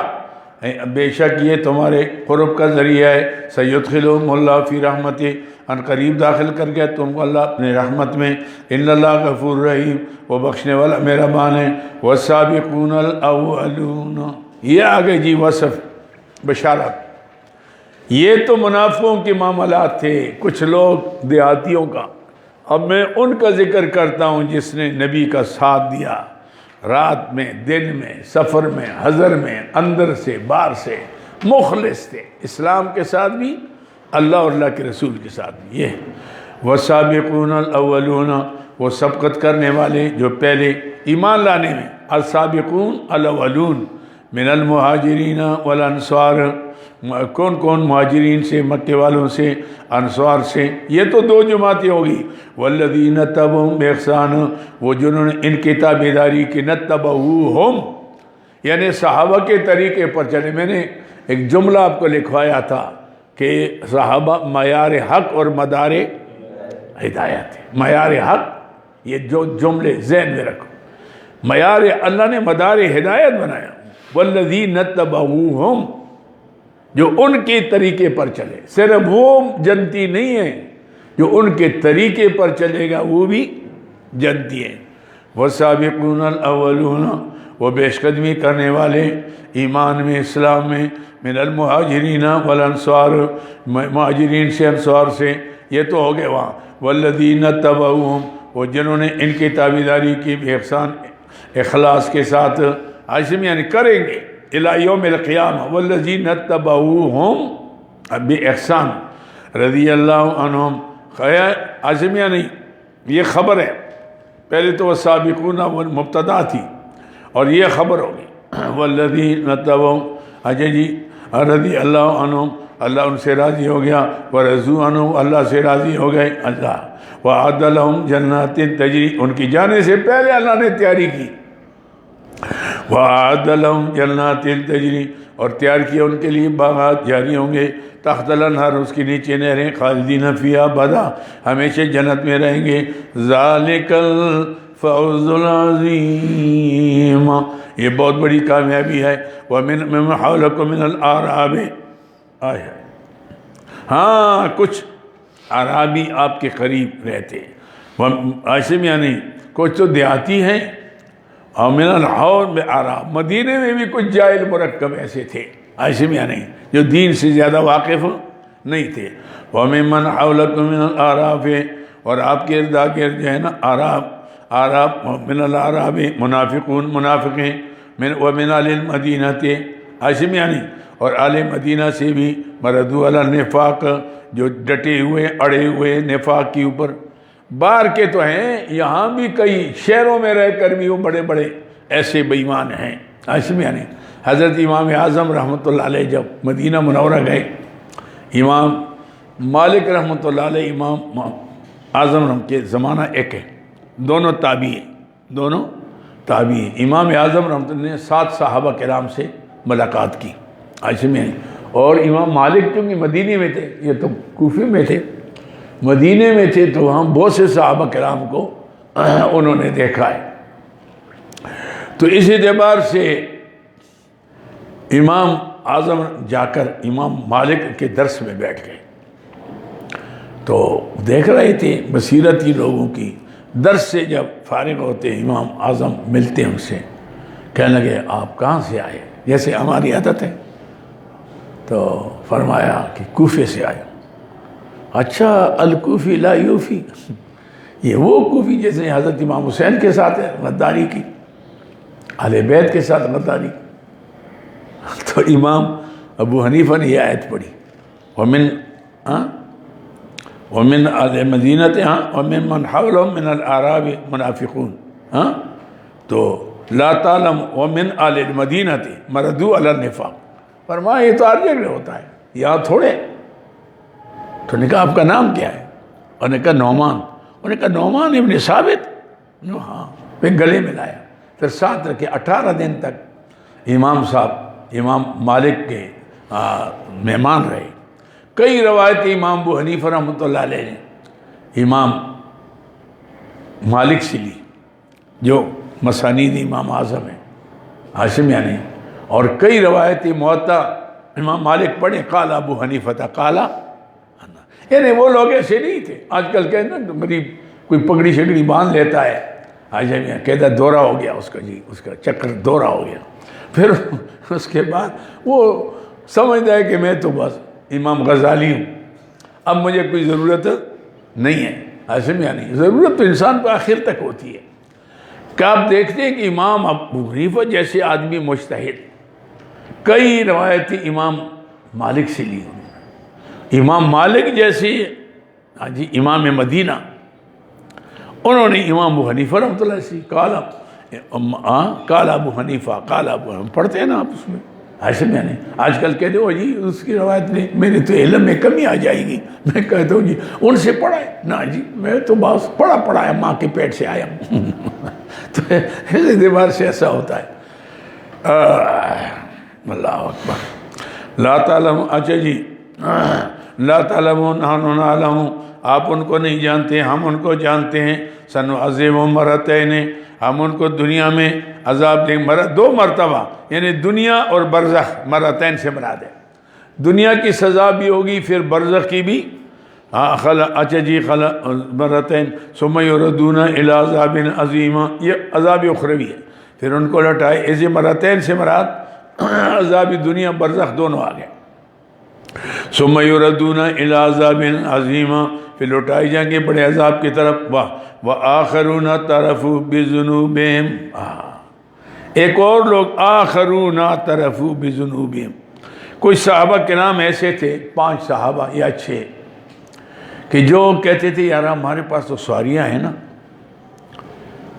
بے شک یہ تمہارے قرب کا ذریعہ ہے۔ سیدخلہم اللہ فی رحمتہ، ان قریب داخل کر گیا تم کو اللہ اپنے رحمت میں۔ ان اللہ غفور رحیم، وہ بخشنے والا مہربان ہے۔ والسابقون الاولون، یہ آگے جی وصف بشارت۔ یہ تو منافقوں کے معاملات تھے، کچھ لوگ دیہاتیوں کا۔ اب میں ان کا ذکر کرتا ہوں جس نے نبی کا ساتھ دیا، رات میں، دن میں، سفر میں، حضر میں، اندر سے باہر سے، مخلص تھے، اسلام کے ساتھ بھی، اللہ اور اللہ کے رسول کے ساتھ بھی۔ یہ والسابقون الاولون، وہ سبقت کرنے والے جو پہلے ایمان لانے میں، السابقون الاولون من المہاجرین والانصار، کون کون؟ مہاجرین سے، مکے والوں سے، انصار سے، یہ تو دو جماعتیں ہوگی۔ والذین تبعوا بإحسان، وہ جنہوں نے ان کی تابعداری کی، نتبعوہم یعنی صحابہ کے طریقے پر چلے۔ میں نے ایک جملہ آپ کو لکھوایا تھا کہ صحابہ معیار حق اور مدار ہدایت ہے۔ معیار حق، یہ جو جملے ذہن میں رکھو، معیار اللہ نے مدار ہدایت بنایا۔ والذین تبعوہم، جو ان کے طریقے پر چلے، صرف وہ جنتی نہیں ہے، جو ان کے طریقے پر چلے گا وہ بھی جنتی ہے۔ والسابقون الاولون، وہ پیش قدمی کرنے والے ایمان میں، اسلام میں، من المہاجرین والانصار، مہاجرین سے، انصار سے، یہ تو ہو گئے وہاں۔ والذین تبعوہم، وہ جنہوں نے ان کی تابعداری کی بإحسان، اخلاص کے ساتھ، عزم یعنی کریں گے، الی یوم القیامہ۔ والذین تبعوہم بإحسان رضی اللہ عنہم، عزم یعنی یہ خبر ہے، پہلے تو وہ سابقون مبتدا تھی اور یہ خبر ہوگی۔ والذین تبعوہم، اچھا جی، رضی اللہ عنہم، اللہ ان سے راضی ہو گیا، ورضوا عنہ اللہ سے راضی ہو گئے اللہ، وأعد لهم جنات تجری ان کی جانے سے پہلے اللہ نے تیاری کی، وأعد لهم جنات تجری اور تیار کیا ان کے لیے باغات جاری ہوں گے، تحت الانہار اس کے نیچے نہریں، خالدین فیہا ابدا ہمیشہ جنت میں رہیں گے، ذالک الفوز العظیم یہ بہت بڑی کامیابی ہے، ومن حولکم من الاعراب آیا ہاں کچھ عرابی آپ کے قریب رہتے ایسے میں یعنی کچھ تو دیہاتی ہیں، اور من الحول میں عراب مدینے میں بھی کچھ جاہل مرکب ایسے تھے ایسے میں یعنی جو دین سے زیادہ واقف نہیں تھے، وَمِمَّنْ حَوْلَكُمْ مِنَ الْأَعْرَابِ اور آپ کے اردا گرد جو ہے نا عراب من العراب منافقون منافقیں ومن آل المدینہ ایسے میں یعنی اور آل مدینہ سے بھی مردوا علی النفاق جو ڈٹے ہوئے اڑے ہوئے نفاق کے اوپر، باہر کے تو ہیں یہاں بھی کئی شہروں میں رہ کر بھی وہ بڑے بڑے ایسے بے ایمان ہیں ایسے میں یعنی حضرت امام اعظم رحمۃ اللہ علیہ جب مدینہ منورہ گئے، امام مالک رحمۃ اللہ علیہ امام اعظم رحمۃ کے زمانہ ایک ہے، دونوں تابعی امام اعظم رحمۃ اللہ نے 7 صحابہ کرام سے ملاقات کی ایسے میں، اور امام مالک کیونکہ مدینے میں تھے، یہ تو کوفے میں تھے، مدینے میں تھے تو وہاں بہت سے صحابہ کرام کو انہوں نے دیکھا ہے، تو اس اعتبار سے امام اعظم جا کر امام مالک کے درس میں بیٹھ گئے، تو دیکھ رہے تھے بصیرتی لوگوں کی، درس سے جب فارغ ہوتے امام اعظم ملتے ان سے، کہنے لگے آپ کہاں سے آئے، جیسے ہماری عادت ہے، تو فرمایا کہ کوفے سے آئے، اچھا الکوفی لا یوفی، یہ وہ کوفی جیسے حضرت امام حسین کے ساتھ ہے غداری کی، اہل بیت کے ساتھ غداری کی، تو امام ابو حنیفہ نے یہ آیت پڑھی ومن آل مدینہ ومن من حولهم من الاعراب منافقون، تو لا تعلم ومن آل المدینہ مردوا علی النفاق، فرمایا یہ تو ہر جگہ ہوتا ہے یہاں تھوڑے، تو نے کہا آپ کا نام کیا ہے، اور نے کہا نعمان، انہوں نے کہا نعمان ابن ثابت، ہاں پھر گلے میں لایا، پھر ساتھ رکھے 18 دن تک امام صاحب امام مالک کے مہمان رہے، کئی روایتیں امام ابو حنیفہ رحمۃ اللہ علیہ نے امام مالک سے لی جو مسانید امام اعظم ہیں ہاشم یعنی، اور کئی روایتیں موطا امام مالک پڑھے قال ابو حنیفہ قال، یعنی وہ لوگ ایسے نہیں تھے، آج کل کہتے ہیں غریب کوئی پگڑی شگڑی باندھ لیتا ہے آج کہتا ہے دورہ ہو گیا اس کا، جی اس کا چکر دورہ ہو گیا، پھر اس کے بعد وہ سمجھتا ہے کہ میں تو بس امام غزالی ہوں، اب مجھے کوئی ضرورت نہیں ہے، ایسے میں یعنی ضرورت تو انسان کو آخر تک ہوتی ہے، کہ آپ دیکھتے ہیں کہ امام ابو حنیفہ جیسے آدمی مجتہد، کئی روایتیں امام مالک سے لی، امام مالک جیسے امام مدینہ انہوں نے امام ابو حنیفہ رحمۃ اللہ سے قال ابو حنیفہ قال ابو حنیفہ پڑھتے ہیں نا آپ اس میں، ایسے میں نہیں آج کل کہتے ہو جی اس کی روایت نہیں، میرے تو علم میں کمی آ جائے گی، میں کہتا ہوں جی ان سے پڑھا ہے، نہ جی میں تو بس پڑھا ہے ماں کے پیٹ سے آیا ہوں تو اس اعتبار سے ایسا ہوتا ہے، اللہ اکبر، لا تعلم، اچھا جی لا تعلمون نحن نعلم، آپ ان کو نہیں جانتے ہم ان کو جانتے ہیں، سنعذبهم مرتين ہم ان کو دنیا میں عذاب دیں 2 مرتبہ، یعنی دنیا اور برزخ مرتين سے مراد ہے، دنیا کی سزا بھی ہوگی پھر برزخ کی بھی، اچھا جی مرتين ثم يردون الى عذاب عظیم، یہ عذاب اخروی ہے، پھر ان کو لٹائے، ایسے مرتين سے مراد عذاب دنیا برزخ دونوں آ گئے، ثم يردون الى عذاب عظیم، پھر لوٹائے جائیں گے بڑے عذاب کی طرف، وآخرون اعترفوا بذنوبہم، ایک اور لوگ آخرون اعترفوا بذنوبہم، کوئی صحابہ کے نام ایسے تھے 5 صحابہ یا 6 کہ جو کہتے تھے یار ہمارے پاس تو سواریاں ہیں نا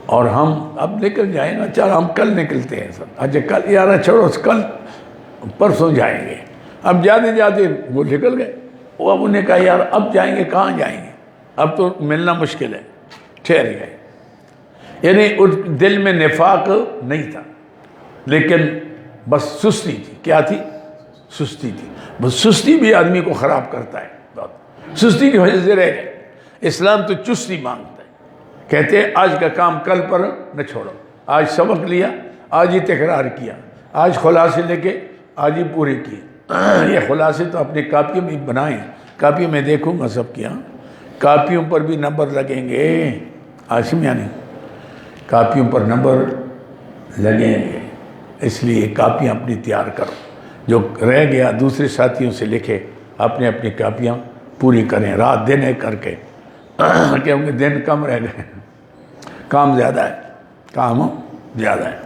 اور ہم اب نکل جائیں گا، چل ہم کل نکلتے ہیں سب، اچھا کل یار چھوڑو کل پرسوں جائیں گے، اب جاتے جاتے وہ نکل گئے. وہ اب انہیں کہا یار اب جائیں گے کہاں جائیں گے, اب تو ملنا مشکل ہے, ٹھہر گئے. یعنی اس دل میں نفاق نہیں تھا لیکن بس سستی تھی. کیا تھی؟ سستی تھی. بس سستی بھی آدمی کو خراب کرتا ہے. بہت سستی کی وجہ سے رہ گئے. اسلام تو چستی مانگتا ہے. کہتے ہیں آج کا کام کل پر نہ چھوڑو. آج سبق لیا, آج ہی تکرار کیا, آج خلاصے لے کے آج ہی پورے کیے. یہ خلاصے تو اپنے کاپیوں میں بنائیں. کاپیوں میں دیکھوں گا سب کیا, کاپیوں پر بھی نمبر لگیں گے. عاصم یعنی کاپیوں پر نمبر لگیں گے, اس لیے کاپیاں اپنی تیار کرو. جو رہ گیا دوسرے ساتھیوں سے لکھے, اپنے اپنی کاپیاں پوری کریں رات دن ایک کر کے, کیونکہ دن کم رہ گئے, کام زیادہ ہے, کام زیادہ ہے.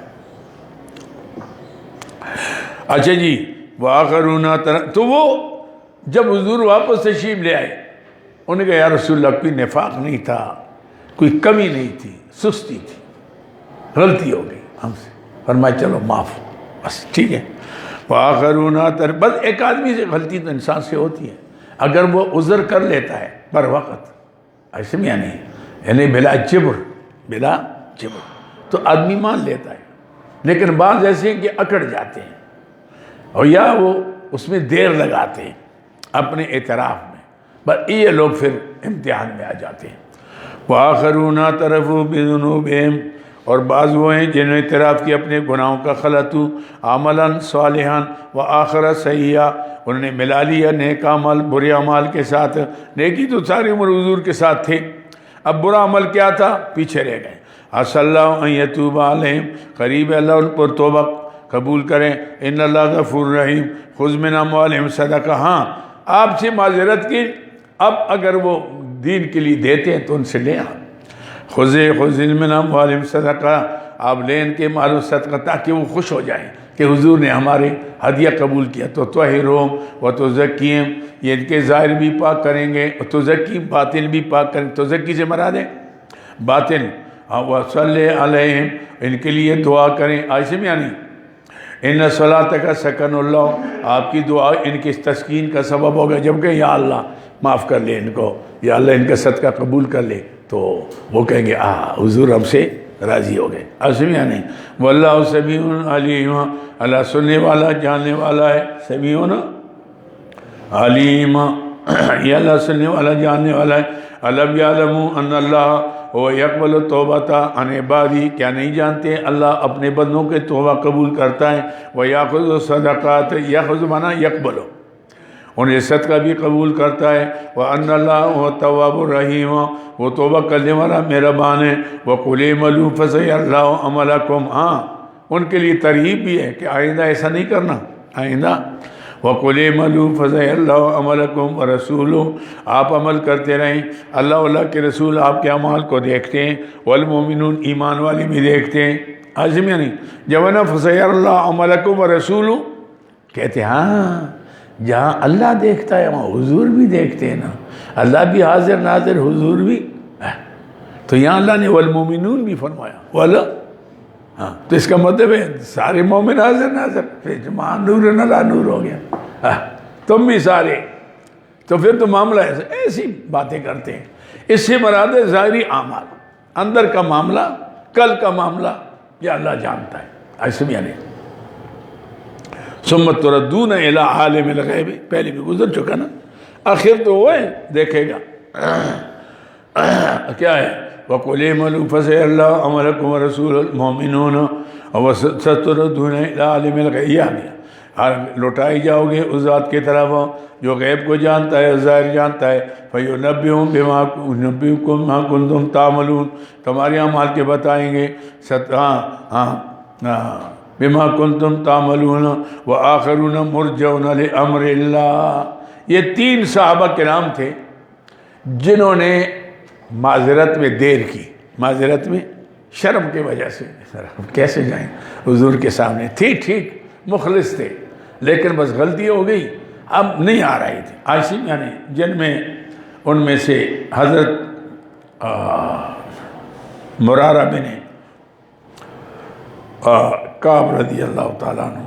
اچھا جی, وآخرون تو وہ جب حضور واپس تشریف لے آئے, انہوں نے کہا یا رسول اللہ کوئی نفاق نہیں تھا, کوئی کمی نہیں تھی, سستی تھی, غلطی ہو گئی ہم سے. فرمایا چلو معاف, بس ٹھیک ہے. وآخرون بس ایک آدمی سے غلطی تو انسان سے ہوتی ہے, اگر وہ عذر کر لیتا ہے پر وقت, ایسے میں یعنی بلا جبر تو آدمی مان لیتا ہے. لیکن بعض ایسے ہیں کہ اکڑ جاتے ہیں اور یا وہ اس میں دیر لگاتے ہیں اپنے اعتراف میں, بس یہ لوگ پھر امتحان میں آ جاتے ہیں. وآخرون اعترفوا بذنوبہم اور بعض وہ ہیں جنہوں نے اعتراف کیا اپنے گناہوں کا, خلطوا عملا صالحا وآخر سیئا, انہوں نے ملا لیا نیک عمل برے عمل کے ساتھ. نیکی تو ساری عمر حضور کے ساتھ تھے, اب برا عمل کیا تھا پیچھے رہ گئے. عسى اللہ ان یتوب علیہم, قریب ہے اللہ ان پر توبہ قبول کریں. ان اللہ غفور رحیم. خذ من اموالہم صدقہ, ہاں آپ سے معذرت کی, اب اگر وہ دین کے لیے دیتے ہیں تو ان سے لیں. خذ من اموالہم صدقہ, آپ لیں ان کے مال و صدقہ تاکہ وہ خوش ہو جائیں کہ حضور نے ہمارے ہدیہ قبول کیا. تو طہرہم وتزکیہم, یہ ان کے ظاہر بھی پاک کریں گے, تزکیہم باطن بھی پاک کریں. تزکی سے مراد ہے باطن. وصلی علیہم, ان کے لیے دعا کریں. ایسے میں یعنی ان صلاتک سکن اللہ, آپ کی دعا ان کی تسکین کا سبب ہوگا. جب کہ یا اللہ معاف کر لے ان کو, یا اللہ ان کا صدقہ قبول کر لے, تو وہ کہیں گے حضور ہم سے راضی ہو گئے. ایسے میں یعنی واللہ سمیع علیم, اللہ سننے والا جاننے والا ہے. سمیع علیم, یہ اللہ سننے والا جاننے والا ہے. الم یعلموا ان اللہ وہ یقبل توبۃ عن عبادی, کیا نہیں جانتے اللہ اپنے بندوں کے توبہ قبول کرتا ہے. ویاخذ الصدقات, یاخذ مانا یقبل, انہیں صدقہ بھی قبول کرتا ہے. وان اللہ هو التواب الرحیم, وہ توبہ کرنے والا مہربان ہے. وقل اعملوا فسيرى الله عملكم, ہاں ان کے لیے ترغیب بھی ہے کہ آئندہ ایسا نہیں کرنا. آئندہ وقل اعملوا فسيرى الله عملكم ورسوله, آپ عمل کرتے رہیں, اللہ کے رسول آپ کے اعمال کو دیکھتے ہیں. والمؤمنون, ایمان والے بھی دیکھتے ہیں. عظیم یعنی جب نا فسيرى الله عملكم ورسوله کہتے ہیں ہاں جہاں اللہ دیکھتا ہے وہاں حضور بھی دیکھتے ہیں نا, اللہ بھی حاضر ناظر, حضور بھی. تو یہاں اللہ نے والمؤمنون بھی فرمایا, والا ہاں, تو اس کا مطلب ہے سارے مومن حاضر ناظر, پھر ماں نور نلا نور ہو گیا, تم بھی سارے. تو پھر تو معاملہ ایسی باتیں کرتے ہیں. اس سے مراد ہے ظاہری اعمال, اندر کا معاملہ, کل کا معاملہ یہ اللہ جانتا ہے. ایسے بھی یعنی ثم تردون الی عالم الغیب, پہلے بھی گزر چکا نا, آخر تو وہ ہے دیکھے گا. کیا ہے وَقُلْ اعْمَلُوا فَسَيَرَى اللَّهُ عَمَلَكُمْ وَرَسُولُهُ الْمُؤْمِنُونَ وَسَتُرَدُّونَ إِلَىٰ عَالِمِ الْغَیبِ, لوٹائی جاؤ گے اس ذات کی طرف جو غیب کو جانتا ہے, ظاہر جانتا ہے. فَيُنَبِّئُهُم بِمَا يُنَبِّئُكُم مَّا كُنتُمْ تَعْمَلُونَ, تمہارے اعمال کے بتائیں گے. بِمَا كُنتُمْ تَعْمَلُونَ وَآخَرُونَ مُرْجَوْنَ لِأَمْرِ اللَّهِ. یہ 3 صحابہ کرام تھے جنہوں نے معذرت میں دیر کی. معذرت میں شرم کی وجہ سے, کیسے جائیں حضور کے سامنے, تھی ٹھیک مخلص تھے لیکن بس غلطی ہو گئی, اب نہیں آ رہی تھی. عائشہ یعنی جن میں ان میں سے حضرت مرارہ بن کعب رضی اللہ تعالیٰ عنہ,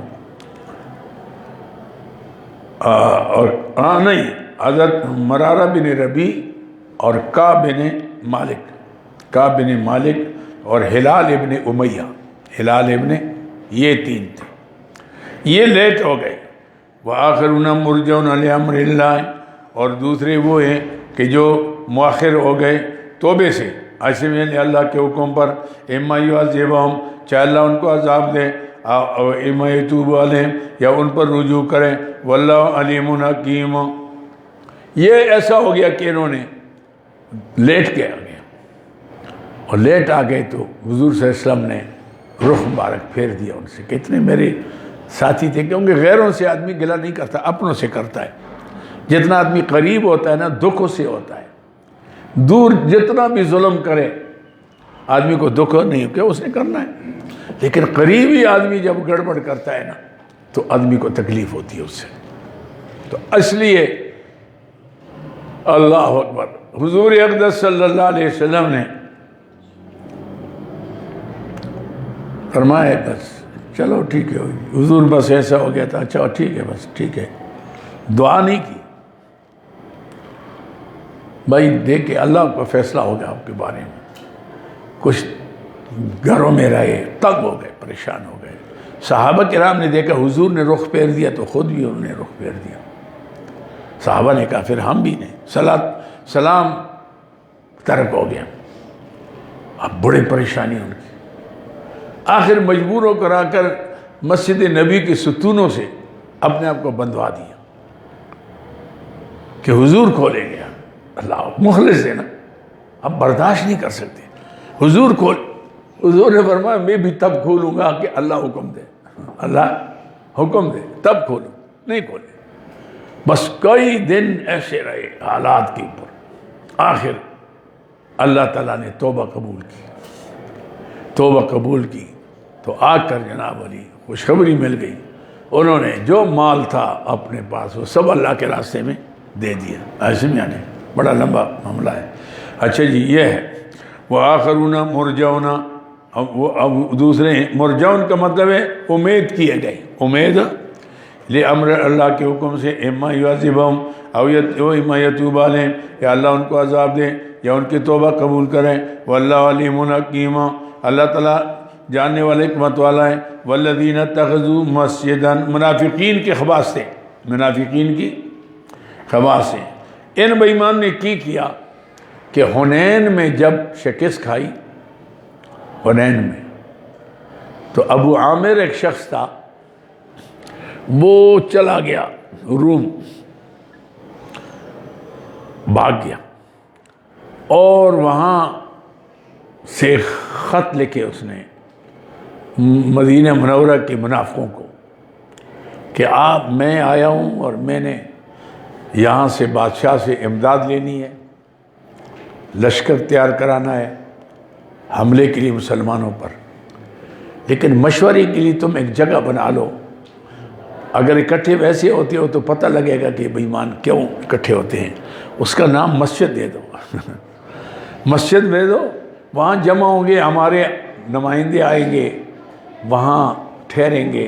اور نہیں، حضرت مرارہ بن ربی اور کعب بن مالک اور ہلال ابن امیہ، یہ 3 تھے، یہ لیٹ ہو گئے۔ وآخرون مرجون لامر اللہ، اور دوسرے وہ ہیں کہ جو مؤخر ہو گئے توبے سے، ایسے میں اللہ کے حکم پر، اما یعذبہم، چاہے اللہ ان کو عذاب دے، اما یتوب علیہم، یا ان پر رجوع کریں، واللہ علیم حکیم۔ یہ ایسا ہو گیا کہ انہوں نے لیٹ کے آ گئے، اور لیٹ آ گئے تو حضور صلی اللہ علیہ وسلم نے رخ مبارک پھیر دیا ان سے، کہ اتنے میرے ساتھی تھے، کیونکہ غیروں سے آدمی گلہ نہیں کرتا، اپنوں سے کرتا ہے۔ جتنا آدمی قریب ہوتا ہے نا، دکھ سے ہوتا ہے، دور جتنا بھی ظلم کرے آدمی کو دکھ نہیں، کہ اس نے کرنا ہے، لیکن قریبی آدمی جب گڑبڑ کرتا ہے نا تو آدمی کو تکلیف ہوتی ہے اس سے۔ تو اس لیے اللہ اکبر، حضور اقدس صلی اللہ علیہ وسلم نے فرمایا بس چلو ٹھیک ہے، حضور بس ایسا ہو گیا تھا، اچھا ٹھیک ہے، بس ٹھیک ہے، دعا نہیں کی، بھائی دیکھ کے اللہ کا فیصلہ ہوگا آپ کے بارے میں۔ کچھ گھروں میں رہے، تنگ ہو گئے، پریشان ہو گئے۔ صحابہ کرام نے دیکھا حضور نے رخ پھیر دیا تو خود بھی انہوں نے رخ پھیر دیا۔ صحابہ نے کہا پھر ہم بھی نہیں، سلام ترک ہو گیا۔ اب بڑے پریشانی ان کی، آخر مجبور ہو کر آ کر مسجد نبی کے ستونوں سے اپنے آپ کو بندھوا دیا کہ حضور کھولیں گے۔ اللہ مخلص ہے نا، اب برداشت نہیں کر سکتے، حضور کھول۔ حضور نے فرمایا میں بھی تب کھولوں گا کہ اللہ حکم دے، اللہ حکم دے تب کھولوں، نہیں کھولے۔ بس کئی دن ایسے رہے حالات کے اوپر، آخر اللہ تعالیٰ نے توبہ قبول کی تو آ کر جناب علی خوشخبری مل گئی، انہوں نے جو مال تھا اپنے پاس وہ سب اللہ کے راستے میں دے دیا۔ ایسے میں آنے بڑا لمبا معاملہ ہے۔ اچھا جی، یہ ہے وآخرون مرجون، اب دوسرے ہیں مرجون کا مطلب ہے امید کیے گئے، امید لامر اللہ کے حکم سے، اما یعذبہم او اما یتوب علیہم، یا اللہ ان کو عذاب دے یا ان کی توبہ قبول کریں، واللہ علیم حکیم، اللہ تعالیٰ جاننے والے حکمت والا ہے۔ والذین اتخذوا مسجدا، منافقین کے خواص سے، منافقین کی خواص سے ان بے ایمان نے کیا کہ حنین میں جب شکست کھائی، حنین میں تو ابو عامر ایک شخص تھا، وہ چلا گیا روم، بھاگ گیا، اور وہاں سے خط لکھے اس نے مدینہ منورہ کے منافقوں کو کہ میں آیا ہوں اور میں نے یہاں سے بادشاہ سے امداد لینی ہے، لشکر تیار کرانا ہے حملے کے لیے مسلمانوں پر، لیکن مشورے کے لیے تم ایک جگہ بنا لو، اگر اکٹھے ویسے ہوتے ہو تو پتہ لگے گا کہ بے ایمان کیوں اکٹھے ہوتے ہیں، اس کا نام مسجد دے دو مسجد دے دو، وہاں جمع ہوں گے، ہمارے نمائندے آئیں گے، وہاں ٹھہریں گے،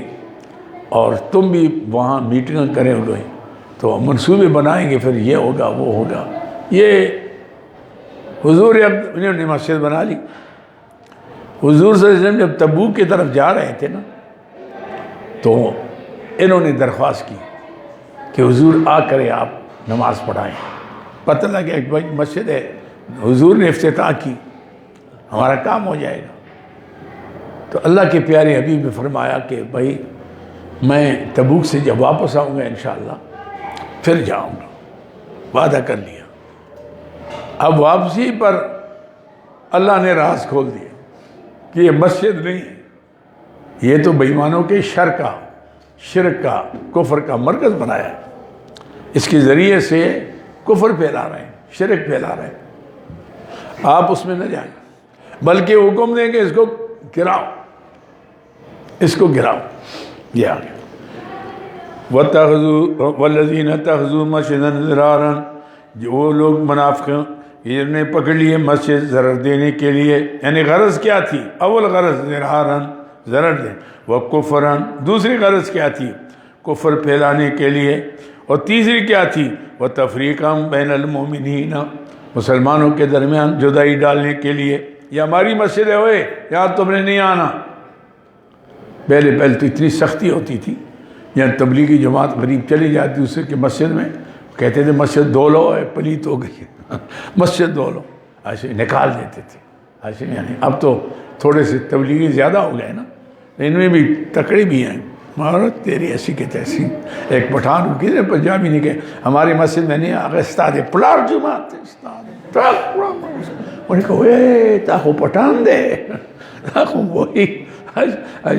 اور تم بھی وہاں میٹنگ کریں گے، تو منصوبے بنائیں گے، پھر یہ ہوگا وہ ہوگا۔ یہ حضور انہوں نے مسجد بنا لی۔ حضور صلی اللہ علیہ وسلم جب تبوک کی طرف جا رہے تھے نا، تو انہوں نے درخواست کی کہ حضور آ کرے آپ نماز پڑھائیں، پتہ لگا کہ بھائی مسجد ہے، حضور نے افتتاح کی، ہمارا کام ہو جائے گا۔ تو اللہ کے پیارے حبیب نے فرمایا کہ بھائی میں تبوک سے جب واپس آؤں گا انشاءاللہ پھر جاؤں گا، وعدہ کر لیا۔ اب واپسی پر اللہ نے راز کھول دیا کہ یہ مسجد نہیں ہے، یہ تو بے ایمانوں کے شرک کا کفر کا مرکز بنایا ہے، اس کے ذریعے سے کفر پھیلا رہے ہیں، شرک پھیلا رہے ہیں، آپ اس میں نہ جائیں، بلکہ حکم دیں کہ اس کو گراؤ، اس کو گراؤ۔ یہ آگے وَالَّذِينَ اتَّخَذُوا مَسْجِدًا ضِرَارًا، جو وہ لوگ منافق جنہوں نے پکڑ لیے مسجد ضرر دینے کے لیے، یعنی غرض کیا تھی؟ اول غرض ضِرَارًا، ضرر دیں، وَكُفْرًا، دوسری غرض کیا تھی؟ کفر پھیلانے کے لیے، اور تیسری کیا تھی؟ وہ تفریقم بین المومنین، مسلمانوں کے درمیان جدائی ڈالنے کے لیے، یہ ہماری مسجد ہے، ہوئے یہاں تم نے نہیں آنا۔ پہلے تو اتنی سختی ہوتی تھی، یہاں تبلیغی جماعت غریب چلی جاتی اسے کہ مسجد میں کہتے تھے مسجد دھو لو، پلیت ہو گئی ہے مسجد دھو لو، ایسے نکال دیتے تھے ایسے یعنی۔ اب تو تھوڑے سے تبلیغی زیادہ ہو گئے نا، ان میں بھی تکڑے بھی ہیں، مہارت تیری ایسی کہ تیسی۔ ایک پٹھان کو کسی نے پنجابی نہیں کہ ہماری مسجد میں نہیں آگے استاد پلار جماعت انہوں نے کہا اے تاخو پٹھان دے تاخو وہی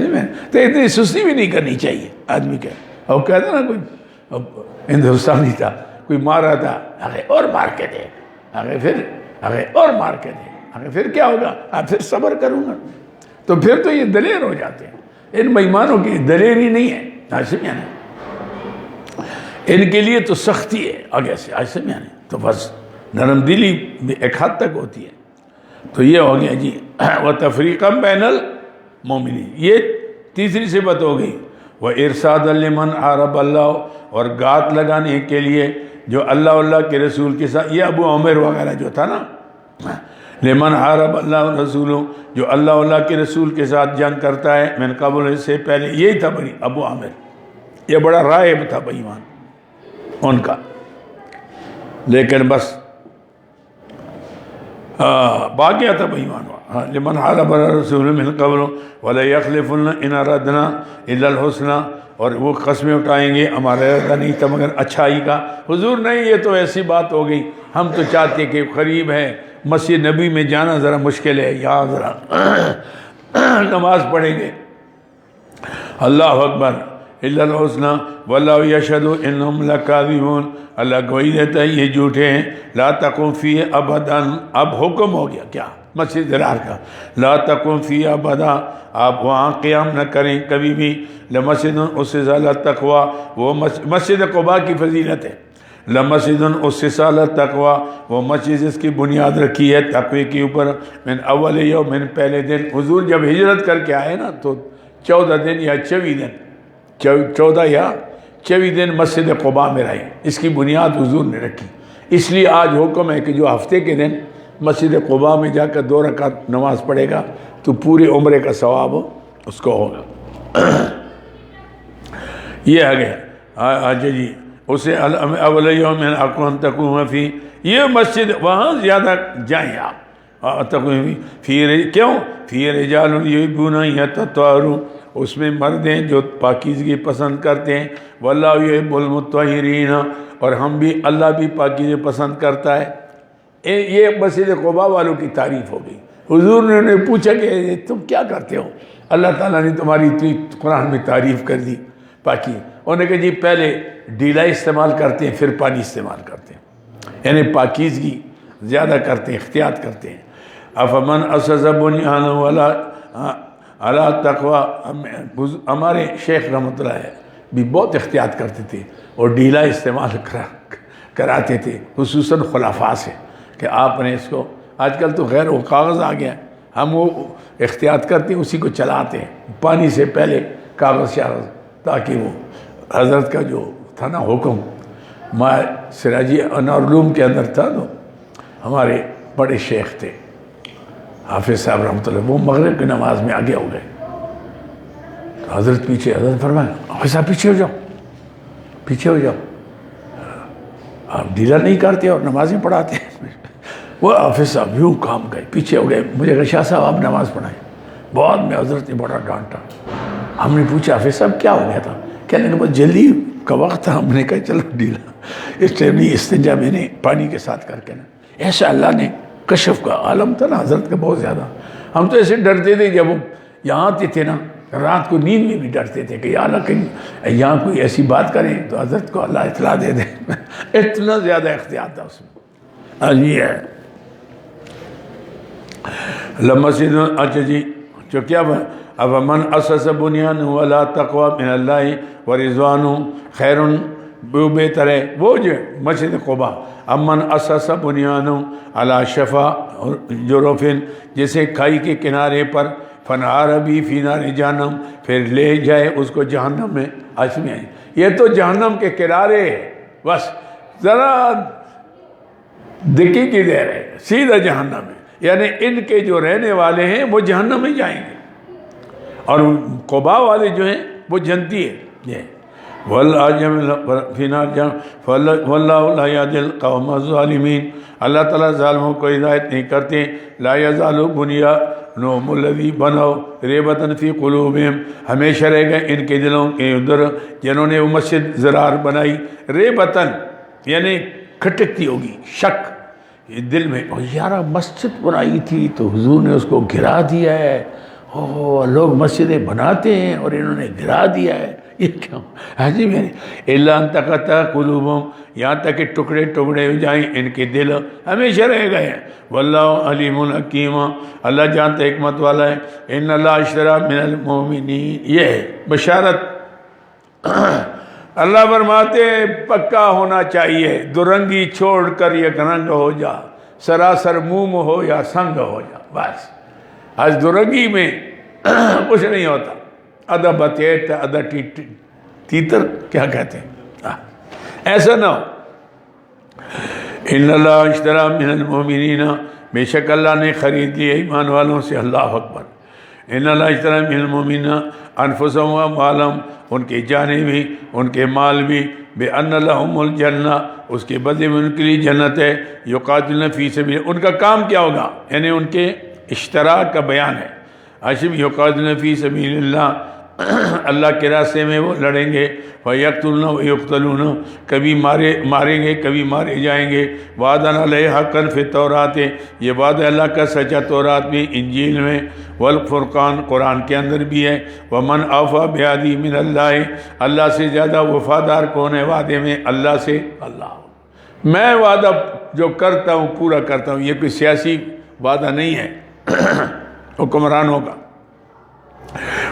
میں تو اتنی سستی بھی نہیں کرنی چاہیے آدمی کے۔ اور کہتا نا کوئی ہندوستانی تھا، کوئی مارا تھا، آگے اور مار کے دے، آگے اور مار کے دے، آگے پھر کیا ہوگا؟ پھر صبر کروں گا۔ تو پھر تو یہ دلیر ہو جاتے ہیں۔ ان بےایمانوں کی دلیری نہیں ہے، ایسے میں ان کے لیے تو سختی ہے آگے سے، ایسے میں تو بس نرم دلی بھی ایک حد تک ہوتی ہے۔ تو یہ ہو گیا جی وَتَفْرِيقًا بَيْنَ الْمُؤْمِنِينَ، یہ تیسری صفت ہو گئی۔ وَإِرْشَادًا لِمَنْ حَارَبَ اللَّهَ، اور گات لگانے کے لیے جو اللہ کے رسول کے ساتھ، یہ ابو عمر وغیرہ جو تھا نا، لمن حارب اللہ رسول، جو اللہ کے رسول کے ساتھ جنگ کرتا ہے، من قبل سے پہلے، یہی تھا بنی ابو عامر، یہ بڑا رائب تھا بے ایمان ان کا، لیکن بس باقیہ تھا بے ایمان۔ لمن حارب الرسول من قبل وَلَيَخْلِفُنَّ إِنْ أَرَدْنَا إِلَّا الْحُسْنَى، اور وہ قسمیں اٹھائیں گے ہمارا ارادہ نہیں تھا مگر اچھائی کا۔ حضور نہیں، یہ تو ایسی بات ہو گئی، ہم تو چاہتے کہ قریب ہے، مسجد نبی میں جانا ذرا مشکل ہے، یہاں ذرا نماز پڑھیں گے۔ اللہ اکبر، الا الحسنى واللہ یشہد انہم لکاذبون، اللہ گواہی دیتا ہے یہ جھوٹے ہیں۔ لا تقم فیہ ابدا، اب حکم ہو گیا کیا؟ مسجد ضرار کا، لا تقم فیہ ابدا، آپ وہاں قیام نہ کریں کبھی بھی۔ لمسجد اسس علی التقوی، وہ مسجد قباء کی فضیلت ہے۔ لمسجد اسس علی التقوی، وہ مسجد جس کی بنیاد رکھی ہے تقوی کے اوپر، من اول یوم، من پہلے دن۔ حضور جب ہجرت کر کے آئے نا تو 14 دن یا 24 دن، 14 یا 24 دن مسجد قباء میں رہے، اس کی بنیاد حضور نے رکھی۔ اس لیے آج حکم ہے کہ جو ہفتے کے دن مسجد قباء میں جا کر 2 رکعت نماز پڑھے گا تو پورے عمرے کا ثواب اس کو ہوگا۔ یہ آ گیا آج جی اسے اول یوم اقوام تقوم فی، یہ مسجد وہاں زیادہ جائیں آپ تقوم فی، کیوں؟ فی رجال یحبون یتطہرون، اس میں مرد ہیں جو پاکیزگی پسند کرتے ہیں، واللہ یحب المطہرین، اور ہم بھی، اللہ بھی پاکیزگی پسند کرتا ہے۔ یہ مسجد قباء والوں کی تعریف ہو گئی۔ حضور نے انہیں پوچھا کہ تم کیا کرتے ہو؟ اللہ تعالیٰ نے تمہاری اتنی قرآن میں تعریف کر دی پاکی۔ انہوں نے کہا جی پہلے ڈیلا استعمال کرتے ہیں، پھر پانی استعمال کرتے ہیں، یعنی پاکیزگی زیادہ کرتے ہیں، احتیاط کرتے ہیں۔ افمن اسس بنیانہ علی تقوی، ہمارے شیخ رحمۃ اللہ بھی بہت احتیاط کرتے تھے اور ڈیلا استعمال کراتے تھے، خصوصاً خلفاء سے، کہ آپ نے اس کو، آج کل تو غیر وہ کاغذ آ گیا، ہم وہ احتیاط کرتے ہیں، اسی کو چلاتے ہیں پانی سے پہلے، کاغذ شاغذ، تاکہ وہ حضرت کا جو تھا نا حکم، سراجی انوارالعلوم کے اندر تھا، تو ہمارے بڑے شیخ تھے حافظ صاحب رحمۃ اللہ، وہ مغرب کی نماز میں آگے ہو گئے، تو حضرت پیچھے، حضرت فرمایا حافظ صاحب پیچھے ہو جاؤ، پیچھے ہو جاؤ، آپ ڈیلا نہیں کرتے اور نمازیں پڑھاتے ہیں۔ وہ حافظ صاحب یوں کام گئے، پیچھے ہو گئے، مجھے کہا شاہ صاحب آپ نماز پڑھائیں۔ بعد میں حضرت نے بڑا ڈانٹا، ہم نے پوچھا حافظ صاحب کیا ہو گیا تھا؟ کہنے لگے بس جلدی کا وقت تھا، ہم نے کہا چلو ڈیلا، اس ٹائم نہیں، استنجا میں نے پانی کے ساتھ کر کے نا، ایسا اللہ نے کشف کا عالم تھا نا حضرت کا بہت زیادہ۔ ہم تو ایسے ڈرتے تھے جب وہ یہاں آتے تھے نا، رات کو نیند میں بھی ڈرتے تھے کہ یا اللہ کہیں یہاں کوئی ایسی بات کریں تو حضرت کو اللہ اطلاع دے دے، اتنا زیادہ احتیاط تھا اس میں۔ یہ ہے لمسجد، اچھا جی جو کیا اب من اسس بنیانہ علی تقوی من اللہ ورضوان خیر، وہ بہتر ہے وہ جو مسجد قباء۔ امن اسس بنیانہ علی شفا جرف، جسے کھائی کے کنارے پر، فنہار بھی فی نار جہنم، پھر لے جائے اس کو جہنم میں۔ آج میں یہ تو جہنم کے کنارے ہے، بس ذرا دکی کی دیر ہے، سیدھا جہنم میں، یعنی ان کے جو رہنے والے ہیں وہ جہنم میں جائیں گے، اور قبا والے جو ہیں وہ جنتی ہے۔ واللہ لا یہدی القوم الظالمین، اللہ تعالیٰ ظالموں کو ہدایت نہیں کرتے۔ لا یزال بنیانہم الذی بنوا ریبۃ فی قلوبہم، ہمیشہ رہے گا ان کے دلوں کے اندر جنہوں نے وہ مسجد زرار بنائی، ریبتاً یعنی کھٹکتی ہوگی، شک دل میں، اور یارہ مسجد بنائی تھی تو حضور نے اس کو گرا دیا ہے، لوگ مسجدیں بناتے ہیں اور انہوں نے گرا دیا ہے، یہ کیوں؟ حاجی میرے الا ان تقطع قلوبہم، یہاں تک کہ ٹکڑے ٹکڑے ہو جائیں ان کے دل، ہمیشہ رہ گئے ہیں۔ واللہ علیم حکیم، اللہ جانتا حکمت والا ہے۔ ان اللہ اشتری من المؤمنین، یہ ہے بشارت۔ اللہ فرماتے ہیں پکا ہونا چاہیے، درنگی چھوڑ کر یک رنگ ہو جا، سراسر موم ہو یا سنگ ہو جا، بس۔ آج درنگی میں کچھ نہیں ہوتا، آدھا بتیٹ آدھا تیتر، کیا کہتے ہیں، ایسا نہ ہو۔ ان اللہ اشتری من المؤمنین، بے شک اللہ نے خرید لیا ایمان والوں سے، اللہ اکبر۔ ان اللہ اشتری من المؤمنین انفسہم واموالہم، ان کی جانیں بھی ان کے مال بھی، بان لہم الجنہ، اس کے بدلے میں ان کے لیے جنت ہے، یقاتلون فی سبیل، ان کا کام کیا ہوگا، یعنی ان کے اشتراک کا بیان ہے۔ عاشم یقاتلون فی سبیل اللہ، اللہ کے راستے میں وہ لڑیں گے، وَيَقْتُلُونَ وَيُقْتَلُونَ، کبھی ماریں گے کبھی مارے جائیں گے، وَعْدًا عَلَيْهِ حَقًّا فِي التَّوْرَاةِ، یہ وعدہ اللہ کا سچا تورات میں، انجیل میں، والفرقان قرآن کے اندر بھی ہے۔ وَمَنْ أَوْفَىٰ بِعَهْدِهِ مِنَ اللَّهِ، اللہ سے زیادہ وفادار کون ہے وعدے میں اللہ سے؟ اللہ۔ میں وعدہ جو کرتا ہوں پورا کرتا ہوں، یہ کوئی سیاسی وعدہ نہیں ہے حکمرانوں کا۔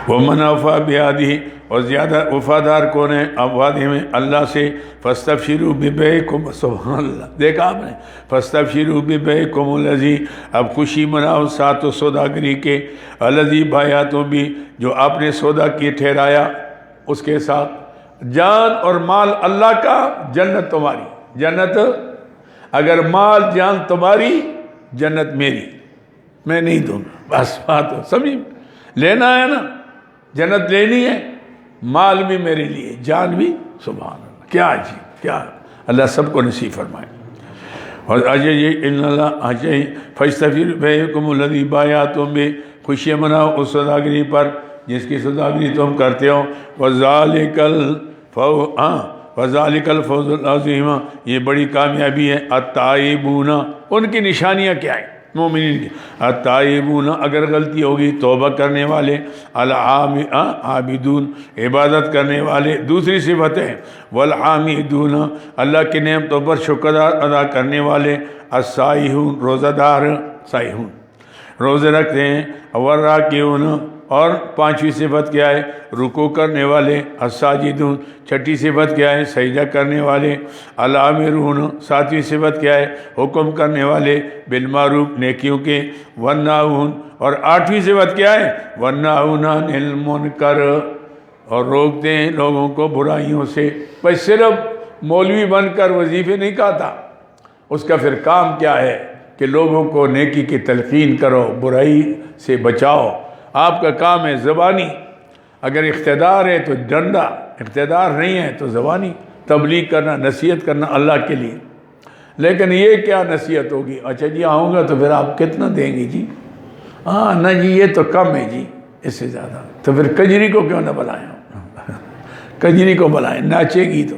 وَمَنْ أَوْفَىٰ بِعَهْدِهِ، اور زیادہ وفادار کون ہے اب وعدے میں اللہ سے؟ فَاسْتَبْشِرُوا بِبَيْعِكُمْ، سبحان اللہ، دیکھا آپ نے، فَاسْتَبْشِرُوا بِبَيْعِكُمُ الَّذِي، اب خوشی مناؤ ساتھ و سوداگری کے، الَّذِي بَایَعْتُم بِہ، جو آپ نے سودا کی ٹھہرایا اس کے ساتھ، جان اور مال اللہ کا، جنت تمہاری، جنت اگر مال جان تمہاری، جنت میری، میں نہیں دوں گا، بس بات ہو سمجھ، لینا ہے نا، جنت لینی ہے، مال بھی میرے لیے، جان بھی، سبحان اللہ، کیا عجیب، کیا، اللہ سب کو نصیب فرمائے۔ اور یہ ان اللہ فاستبشروا ببیعکم الذی بایعتم بہ، خوشیاں مناؤ اس سوداگری پر جس کی سوداگری تم کرتے ہو، وذالک الفوز العظیم، یہ بڑی کامیابی ہے۔ التائبون، ان کی نشانیاں کیا ہیں مومنین کی؟ التائبون، اگر غلطی ہوگی توبہ کرنے والے، العابدون، عبادت کرنے والے، دوسری صفت ہے والحامدون، اللہ کی نعمتوں پر شکر ادا کرنے والے، السائحون، روزہ دار، سائحون روزے رکھتے ہیں، والراکعون، اور پانچویں صفت کیا ہے؟ رکوع کرنے والے، الساجدون، چھٹی صفت کیا ہے؟ سجدہ کرنے والے، الامرون، ساتویں صفت کیا ہے؟ حکم کرنے والے، بالمعروف، نیکیوں کے، والناہون، اور آٹھویں صفت کیا ہے؟ والناہون عن المنکر، اور روکتے ہیں لوگوں کو برائیوں سے۔ بس صرف مولوی بن کر وظیفے نہیں کہتا، اس کا پھر کام کیا ہے کہ لوگوں کو نیکی کی تلقین کرو، برائی سے بچاؤ۔ آپ کا کام ہے زبانی، اگر اقتدار ہے تو ڈنڈا، اقتدار نہیں ہے تو زبانی، تبلیغ کرنا، نصیحت کرنا اللہ کے لیے۔ لیکن یہ کیا نصیحت ہوگی؟ اچھا جی آؤں گا تو پھر آپ کتنا دیں گے جی؟ ہاں نہ جی یہ تو کم ہے جی، اس سے زیادہ، تو پھر کجری کو کیوں نہ بلائیں؟ کجری کو بلائیں، ناچے گی تو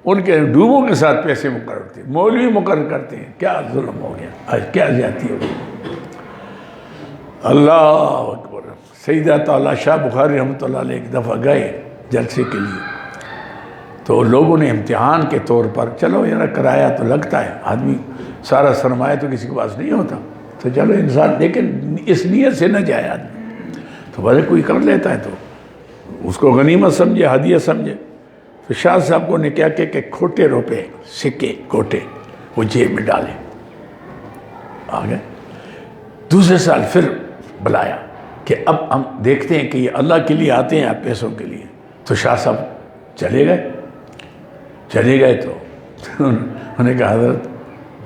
ان کے ڈوبوں کے ساتھ پیسے مقرر کرتے ہیں، مولوی مقرر کرتے ہیں، کیا ظلم ہو گیا آج، کیا زیادتی ہو گئی۔ اللہ اکبر۔ سیدہ تعالیٰ شاہ بخاری رحمۃ اللہ علیہ ایک دفعہ گئے جلسے کے لیے، تو لوگوں نے امتحان کے طور پر، چلو یار کرایہ تو لگتا ہے، آدمی سارا سرمایہ تو کسی کے پاس نہیں ہوتا، تو چلو انسان، لیکن اس نیت سے نہ جائے آدمی، تو بھلے کوئی کر لیتا ہے تو اس کو غنیمت سمجھے، ہدیہ سمجھے۔ تو شاہ صاحب کو نے کیا کہ کھوٹے روپے، سکے کھوٹے، وہ جیب میں ڈالے، آ گئے۔ دوسرے سال پھر بلایا کہ اب ہم دیکھتے ہیں کہ یہ اللہ کے لیے آتے ہیں یا پیسوں کے لیے؟ تو شاہ صاحب چلے گئے تو انہوں نے کہا حضرت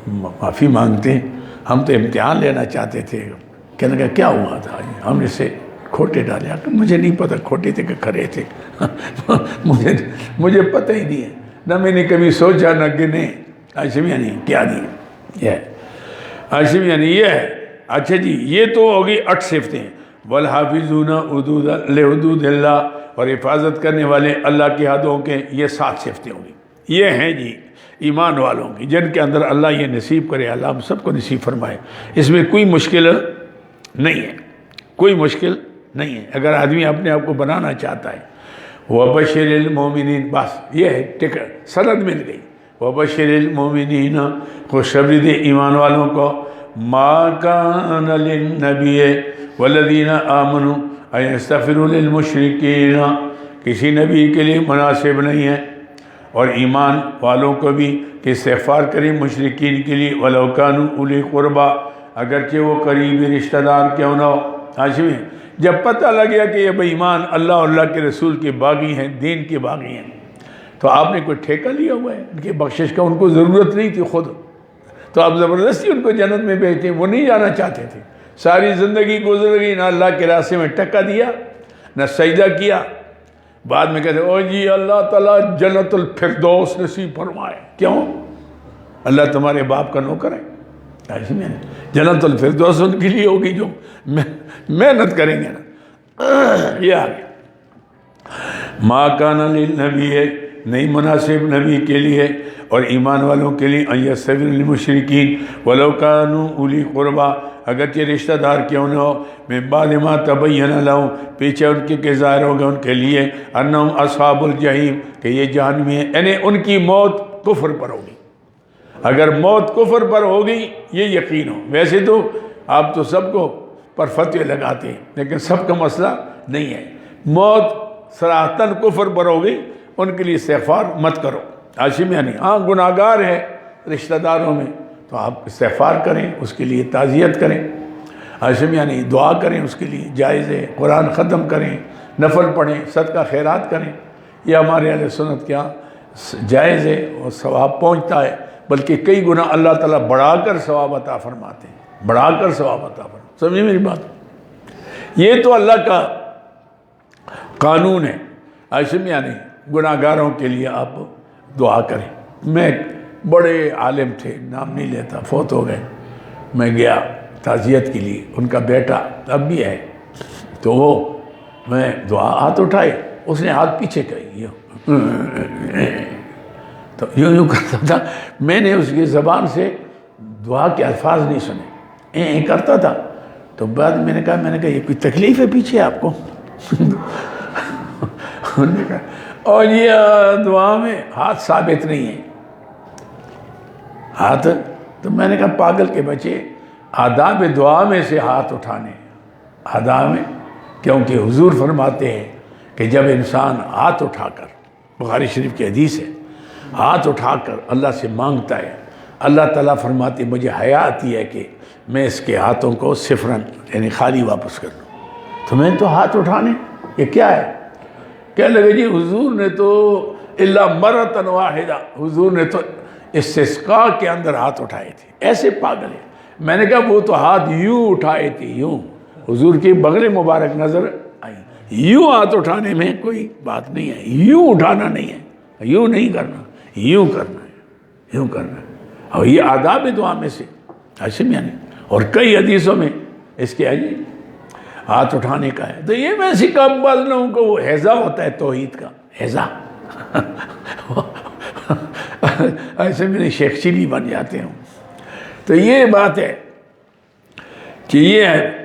معافی مانگتے ہیں، ہم تو امتحان لینا چاہتے تھے۔ کہنے کا کیا ہوا تھا؟ ہم نے سے کھوٹے ڈالے۔ مجھے نہیں پتہ کھوٹے تھے کہ کھرے تھے، مجھے پتہ ہی نہیں ہے، نہ میں نے کبھی سوچا نہ گنے۔ ہاشم یعنی کیا نہیں یہ ہے، ہاشم یعنی یہ ہے۔ اچھا جی، یہ تو ہوگی 8 صفتیں۔ والحافظون لحدود اللہ، اور حفاظت کرنے والے اللہ کی حدوں کے، یہ 7 صفتیں ہوگی۔ یہ ہیں جی ایمان والوں کی، جن کے اندر اللہ یہ نصیب کرے، اللہ ہم سب کو نصیب فرمائے۔ اس میں کوئی مشکل نہیں ہے، کوئی مشکل نہیں ہے اگر آدمی اپنے آپ کو بنانا چاہتا ہے۔ وَبَشِّرِ الْمُؤْمِنِينَ، بس یہ ہے ٹکٹ، سند مل گئی۔ وَبَشِّرِ الْمُؤْمِنِينَ، خوشخبری دے ایمان والوں کو۔ مَا كَانَ لِلنَّبِيِّ وَالَّذِينَ آمَنُوا أَن يَسْتَغْفِرُوا لِلْمُشْرِكِينَ، کسی نبی کے لیے مناسب نہیں ہے اور ایمان والوں کو بھی کہ استغفار کریں مشرکین کے لیے، وَلَوْ كَانُوا أُولِي قُرْبَىٰ، اگرچہ وہ قریبی رشتہ دار کیوں نہ ہو۔ ہاشمی، جب پتہ لگ گیا کہ یہ بے ایمان اللہ اور اللہ کے رسول کے باغی ہیں، دین کے باغی ہیں، تو آپ نے کوئی ٹھیکہ لیا ہوا ہے ان کی بخشش کا؟ ان کو ضرورت نہیں تھی خود، تو آپ زبردستی ان کو جنت میں بھیجتے ہیں؟ وہ نہیں جانا چاہتے تھے، ساری زندگی گزر گئی، نہ اللہ کے راستے میں ٹکا دیا، نہ سجدہ کیا۔ بعد میں کہتے او جی اللہ تعالیٰ جنت الفردوس نصیب فرمائے۔ کیوں؟ اللہ تمہارے باپ کا نوکر ہے؟ جنت الفردوس ان کے لیے ہوگی جو محنت کریں گے نا۔ یہ آگے ما کان للنبی، نہیں مناسب نبی کے لیے اور ایمان والوں کے لیے، ان یستغفر للمشرکین ولو کانوا اولی قربا، اگرچہ رشتہ دار کیوں نہ ہو، من بعد ما تبین لہم، پیچھے ان کے ظاہر ہوگا ان کے لیے، انہم اصحاب الجحیم، کہ یہ جہنمی ہے، یعنی ان کی موت کفر پر ہوگی۔ اگر موت کفر پر ہوگی یہ یقین ہو۔ ویسے تو آپ تو سب کو پر فتوے لگاتے ہیں، لیکن سب کا مسئلہ نہیں ہے۔ موت صراحتاً کفر پر ہوگی، ان کے لیے استغفار مت کرو۔ ہاشم یعنی ہاں گناہگار ہے رشتہ داروں میں تو آپ استغفار کریں، اس کے لیے تعزیت کریں۔ ہاشم یعنی دعا کریں اس کے لیے، جائز ہے۔ قرآن ختم کریں، نفل پڑھیں، صدقہ خیرات کریں، یہ ہمارے اہل سنت کیا جائز ہے اور ثواب پہنچتا ہے، بلکہ کئی گناہ اللہ تعالیٰ بڑھا کر ثواب عطا فرماتے ہیں، بڑھا کر ثواب عطا فرماتے ہیں۔ سمجھے میری بات؟ یہ تو اللہ کا قانون ہے۔ ہاشم یعنی گناہگاروں کے لیے آپ دعا کریں۔ میں بڑے عالم تھے، نام نہیں لیتا، فوت ہو گئے، میں گیا تعزیت کے لیے، ان کا بیٹا اب بھی ہے، تو وہ میں دعا ہاتھ اٹھائے، اس نے ہاتھ پیچھے کری، تو یوں کرتا تھا، میں نے اس کی زبان سے دعا کے الفاظ نہیں سنے، کرتا تھا۔ تو بعد میں نے کہا یہ کوئی تکلیف ہے پیچھے آپ کو؟ انہوں نے کہا اور یہ دعا میں ہاتھ ثابت نہیں ہے، ہاتھ۔ تو میں نے کہا پاگل کے بچے، آداب دعا میں سے ہاتھ اٹھانے، آداب میں، کیونکہ حضور فرماتے ہیں کہ جب انسان ہاتھ اٹھا کر، بخاری شریف کی حدیث ہے، ہاتھ اٹھا کر اللہ سے مانگتا ہے، اللہ تعالیٰ فرماتے مجھے حیا آتی ہے کہ میں اس کے ہاتھوں کو صفراً یعنی خالی واپس کر دوں۔ تو میں تو ہاتھ اٹھانے، یہ کیا ہے؟ کہنے لگے جی حضور نے تو الا مرتن واحدہ، حضور نے تو استسقاء کے اندر ہاتھ اٹھائے تھے، ایسے پاگل ہے۔ میں نے کہا وہ تو ہاتھ یوں اٹھائے تھے، یوں، حضور کی بغل مبارک نظر آئی، یوں ہاتھ اٹھانے میں کوئی بات نہیں ہے، یوں اٹھانا نہیں ہے، یوں نہیں کرنا، یوں کرنا ہے، یوں کرنا ہے، اور یہ آداب دعا میں سے ہاشم یعنی، اور کئی حدیثوں میں اس کے آئیے ہاتھ اٹھانے کا ہے۔ تو یہ میں سکھا بعض لوگوں کو وہ حیضہ ہوتا ہے توحید کا، حیضہ، ایسے میں شیخ چلی بن جاتے ہوں۔ تو یہ بات ہے کہ یہ ہے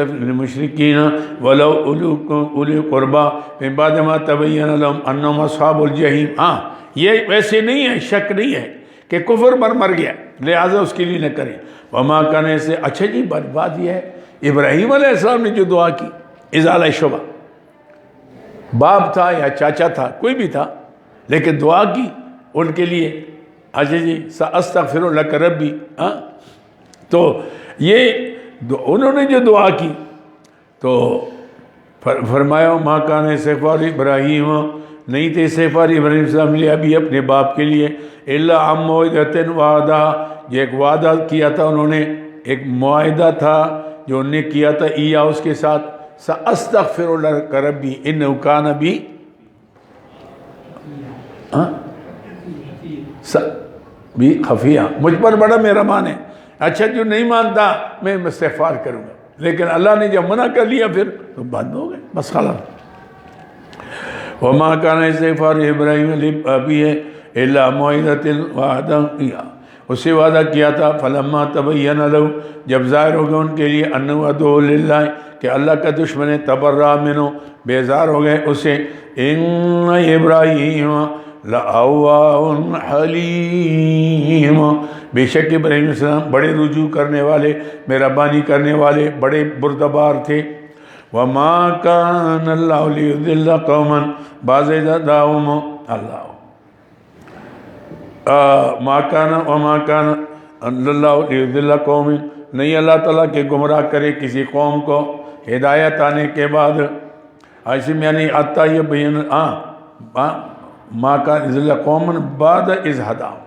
المشرکین ولو اولی قربا من بعد ما تبین لهم انہم اصحاب الجحیم۔ ہاں یہ ویسے نہیں ہے، شک نہیں ہے کہ کفر پر مر گیا لہٰذا اس کے لیے نہ کریں۔ وما کان سے، اچھا جی بات یہ ہے ابراہیم علیہ السلام نے جو دعا کی، ازالہ شبہ، باپ تھا یا چاچا تھا، کوئی بھی تھا، لیکن دعا کی ان کے لیے، اچھا جی ساستغفر لک ربی، تو یہ انہوں نے جو دعا کی تو فرمایا ما کان استغفار ابراہیم نہیں تھے استغفار ابراہیم علیہ السلام لیے ابھی اپنے باپ کے لیے الا عن موعدۃ وعدہ، یہ ایک وعدہ کیا تھا انہوں نے، ایک معاہدہ تھا جو انہوں نے کیا تھا ایا اس کے ساتھ، ساستغفر لک ربی انہ کان بی بھی خفیہ، مجھ پر بڑا مہربان ہے، اچھا جو نہیں مانتا میں استغفار کروں گا، لیکن اللہ نے جب منع کر لیا پھر تو بند ہو گئے، بس خلاص۔ وما كان استغفار ابراہیم لابیہ الا موعدۃ وعدہ، اس سے وعدہ کیا تھا، فلما تبین لہ، جب ظاہر ہو گیا ان کے لیے انہ عدو للہ، کہ اللہ کا دشمن ہے، تبرأ منہ، بیزار ہو گئے اسے، ان ابراہیم لأواہ حلیم، بے شک ابراہیم علیہ السلام بڑے رجوع کرنے والے، مہربانی کرنے والے، بڑے بردبار تھے۔ وما كان اللہ لیضل قوما بعد اذ ہداہم اللہ، وما كان اللہ لیضل قوم، نہیں اللہ تعالیٰ کہ گمراہ کرے کسی قوم کو ہدایت آنے کے بعد، ایسے یعنی عطا یہ بین ما كان لیضل قوما بعد اذ ہداہم،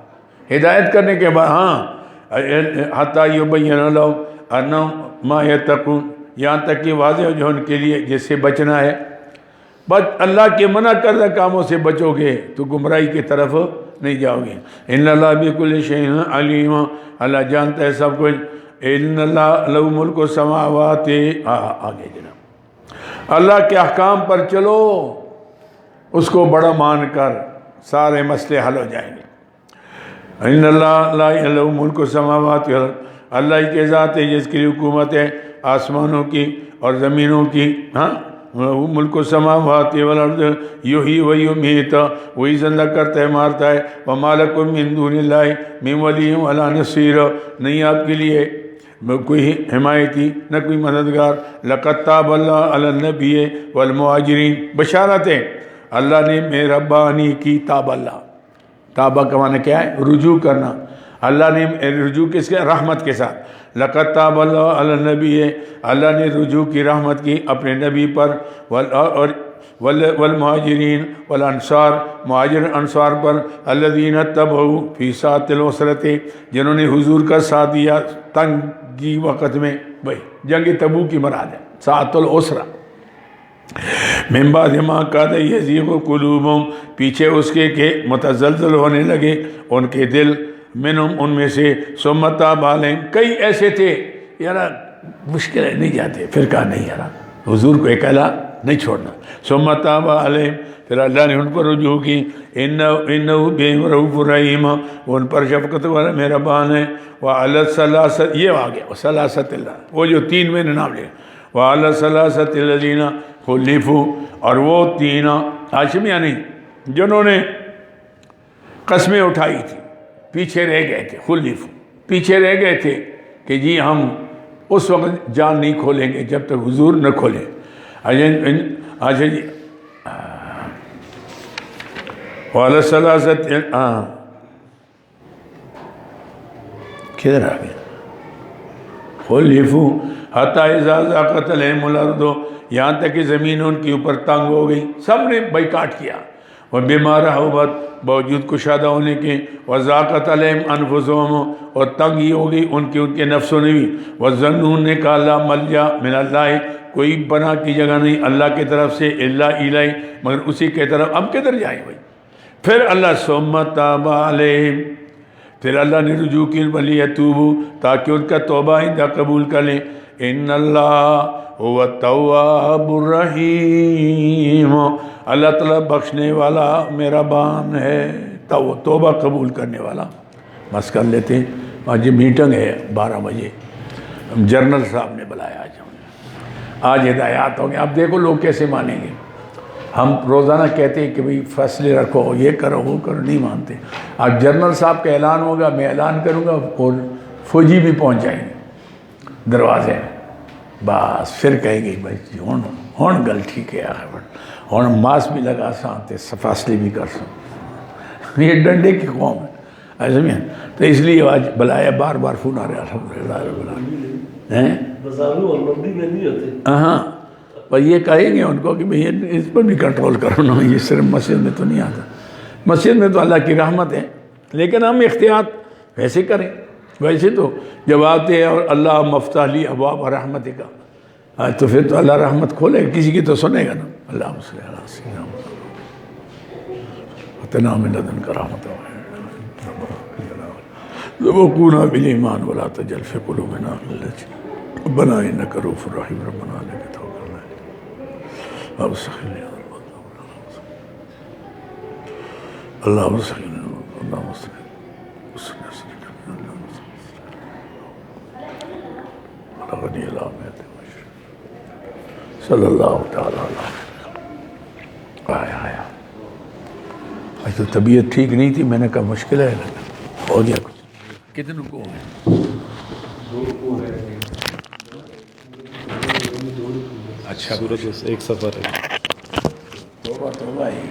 ہدایت کرنے کے بعد حتی یبین لہم انہم ما یتقون، یہاں تک کہ واضح ہو جو ان کے لیے جس سے بچنا ہے، بس اللہ کے منع کردہ کاموں سے بچو گے تو گمراہی کی طرف نہیں جاؤ گے۔ ان اللہ بکل شیء علیم، اللہ جانتا ہے سب کچھ۔ ان اللہ لہ ملک السماوات، آگے جناب، اللہ کے احکام پر چلو، اس کو بڑا مان کر سارے مسئلے حل ہو جائیں گے۔ ان اللہ لہ ملک السماوات، اللہ ہی کے ذات ہے جس کی حکومت ہے آسمانوں کی اور زمینوں کی، ملک السماوات والارض یحیی و یمیت، وہی زندہ کرتا ہے مارتا ہے۔ وما لکم من دون اللہ من ولی ولا نصیر، نہیں آپ کے لیے کوئی حمایتی نہ کوئی مددگار۔ لقد تاب اللہ علی النبی والمہاجرین، بشارت ہے اللہ نے مہربانی کی، تاب اللہ، تابہ کا معنی کیا ہے؟ رجوع کرنا، اللہ نے رجوع کس کے؟ رحمت کے ساتھ۔ لقد تاب اللہ علی النبی، اللہ نے رجوع کی رحمت کی اپنے نبی پر، والمہاجرین والانصار، مہاجر انصار پر، الذین اتبعوا فی ساعۃ العسرۃ، جنہوں نے حضور کا ساتھ دیا تنگی وقت میں، بھائی جنگ تبوک کی مراد ہے ساعۃ العسرہ، من بعد ما کاد یزیغ قلوبہم، پیچھے اس کے کہ متزلزل ہونے لگے ان کے دل، منہم ان میں سے، ثم تاب علیہم، کئی ایسے تھے یار مشکل ہے نہیں جاتے، پھر کہا نہیں یار حضور کو اکیلا نہیں چھوڑنا، ثم تاب علیہم، پھر اللہ نے ان پر رجوع کی، انہ بہم رؤوف رحیم، وہ ان پر شفقت والا مہربان ہے۔ وعلی الثلاثۃ، یہ آ گیا ثلاثۃ اللہ، وہ جو تین میں نے نام لیا، وعلی الثلاثۃ الذین خلفوا، اور وہ تین ہاشمیہ نہیں جنہوں نے قسمیں اٹھائی تھی، پیچھے رہ گئے تھے، خلفوا، پیچھے رہ گئے تھے کہ جی ہم اس وقت جان نہیں کھولیں گے جب تک حضور نہ کھولیں۔ اچھا جی، وعلی الثلاثۃ، کدھر آ گیا؟ خلفوا حتی اذا ضاقت علیہم الارض، یہاں تک کہ زمین ان کے اوپر تنگ ہو گئی، سب نے بائیکاٹ کیا، وبما رحبت، باوجود کشادہ ہونے کے، وضاقت علیہم انفسہم، اور تنگ ہی ہو گئی ان کے نفسوں نے بھی، وظنوا، نے کہا لا ملجا من اللہ، کوئی پناہ کی جگہ نہیں اللہ کی طرف سے، الا الیہ، مگر اسی کی طرف، اب کدھر جائیں بھائی؟ پھر اللہ ثم تاب علیہم، پھر اللہ نے رجوع کی، ولیتوبوا، تاکہ ان کا توبہ آئندہ قبول کر لیں۔ ان اللہ هو التواب الرحیم، اللہ تعالیٰ بخشنے والا مہربان ہے، توبہ قبول کرنے والا۔ بس کر لیتے ہیں، آج میٹنگ ہے 12 بجے، جنرل صاحب نے بلایا آج ہدایات ہوں گے، آپ دیکھو لوگ کیسے مانیں گے۔ ہم روزانہ کہتے ہیں کہ بھئی فیصلے رکھو، یہ کرو وہ کرو، نہیں مانتے۔ آج جنرل صاحب کا اعلان ہوگا، میں اعلان کروں گا اور فوجی بھی پہنچ جائیں گے دروازے میں، بس پھر کہیں گے بھائی ہون گل ٹھیک ہے، ہون ماسک بھی لگا سانتے فاصلے بھی کر سو، یہ ڈنڈے کی قوم ہے ایسے میں، تو اس لیے آج بلایا، بار بار فون آ رہا، الحمدللہ رب العالمین۔ بزارو اور لمبی میں نہیں ہوتے، ہاں بس یہ کہیں گے ان کو کہ بھئی اس پر بھی کنٹرول کرو نا، یہ صرف مسجد میں تو نہیں آتا، مسجد میں تو اللہ کی رحمت ہے، لیکن ہم احتیاط ویسے کریں. ویسے تو جب آتے ہیں اور اللہ مفتح لی ابواب رحمت کا، تو پھر تو اللہ رحمت کھولے، کسی کی تو سنے گا نا. اللہ صلی اللہ علیہ وسلم اتنا من لدن کرامت وقونا بالایمان ولا تجعل في قلوبنا غلا ربنا انك رؤوف رحيم ربنا عليك توكلنا واستغفرنا اللهم صل اللهم صل على غني العامات صلی اللہ تعالیٰ علیہ آیا. آج تو طبیعت ٹھیک نہیں تھی، میں نے کہا مشکل ہے، ہو گیا کچھ. کتنے کو اچھا سورج ایک سفر ہے. توبہ توبہ ہی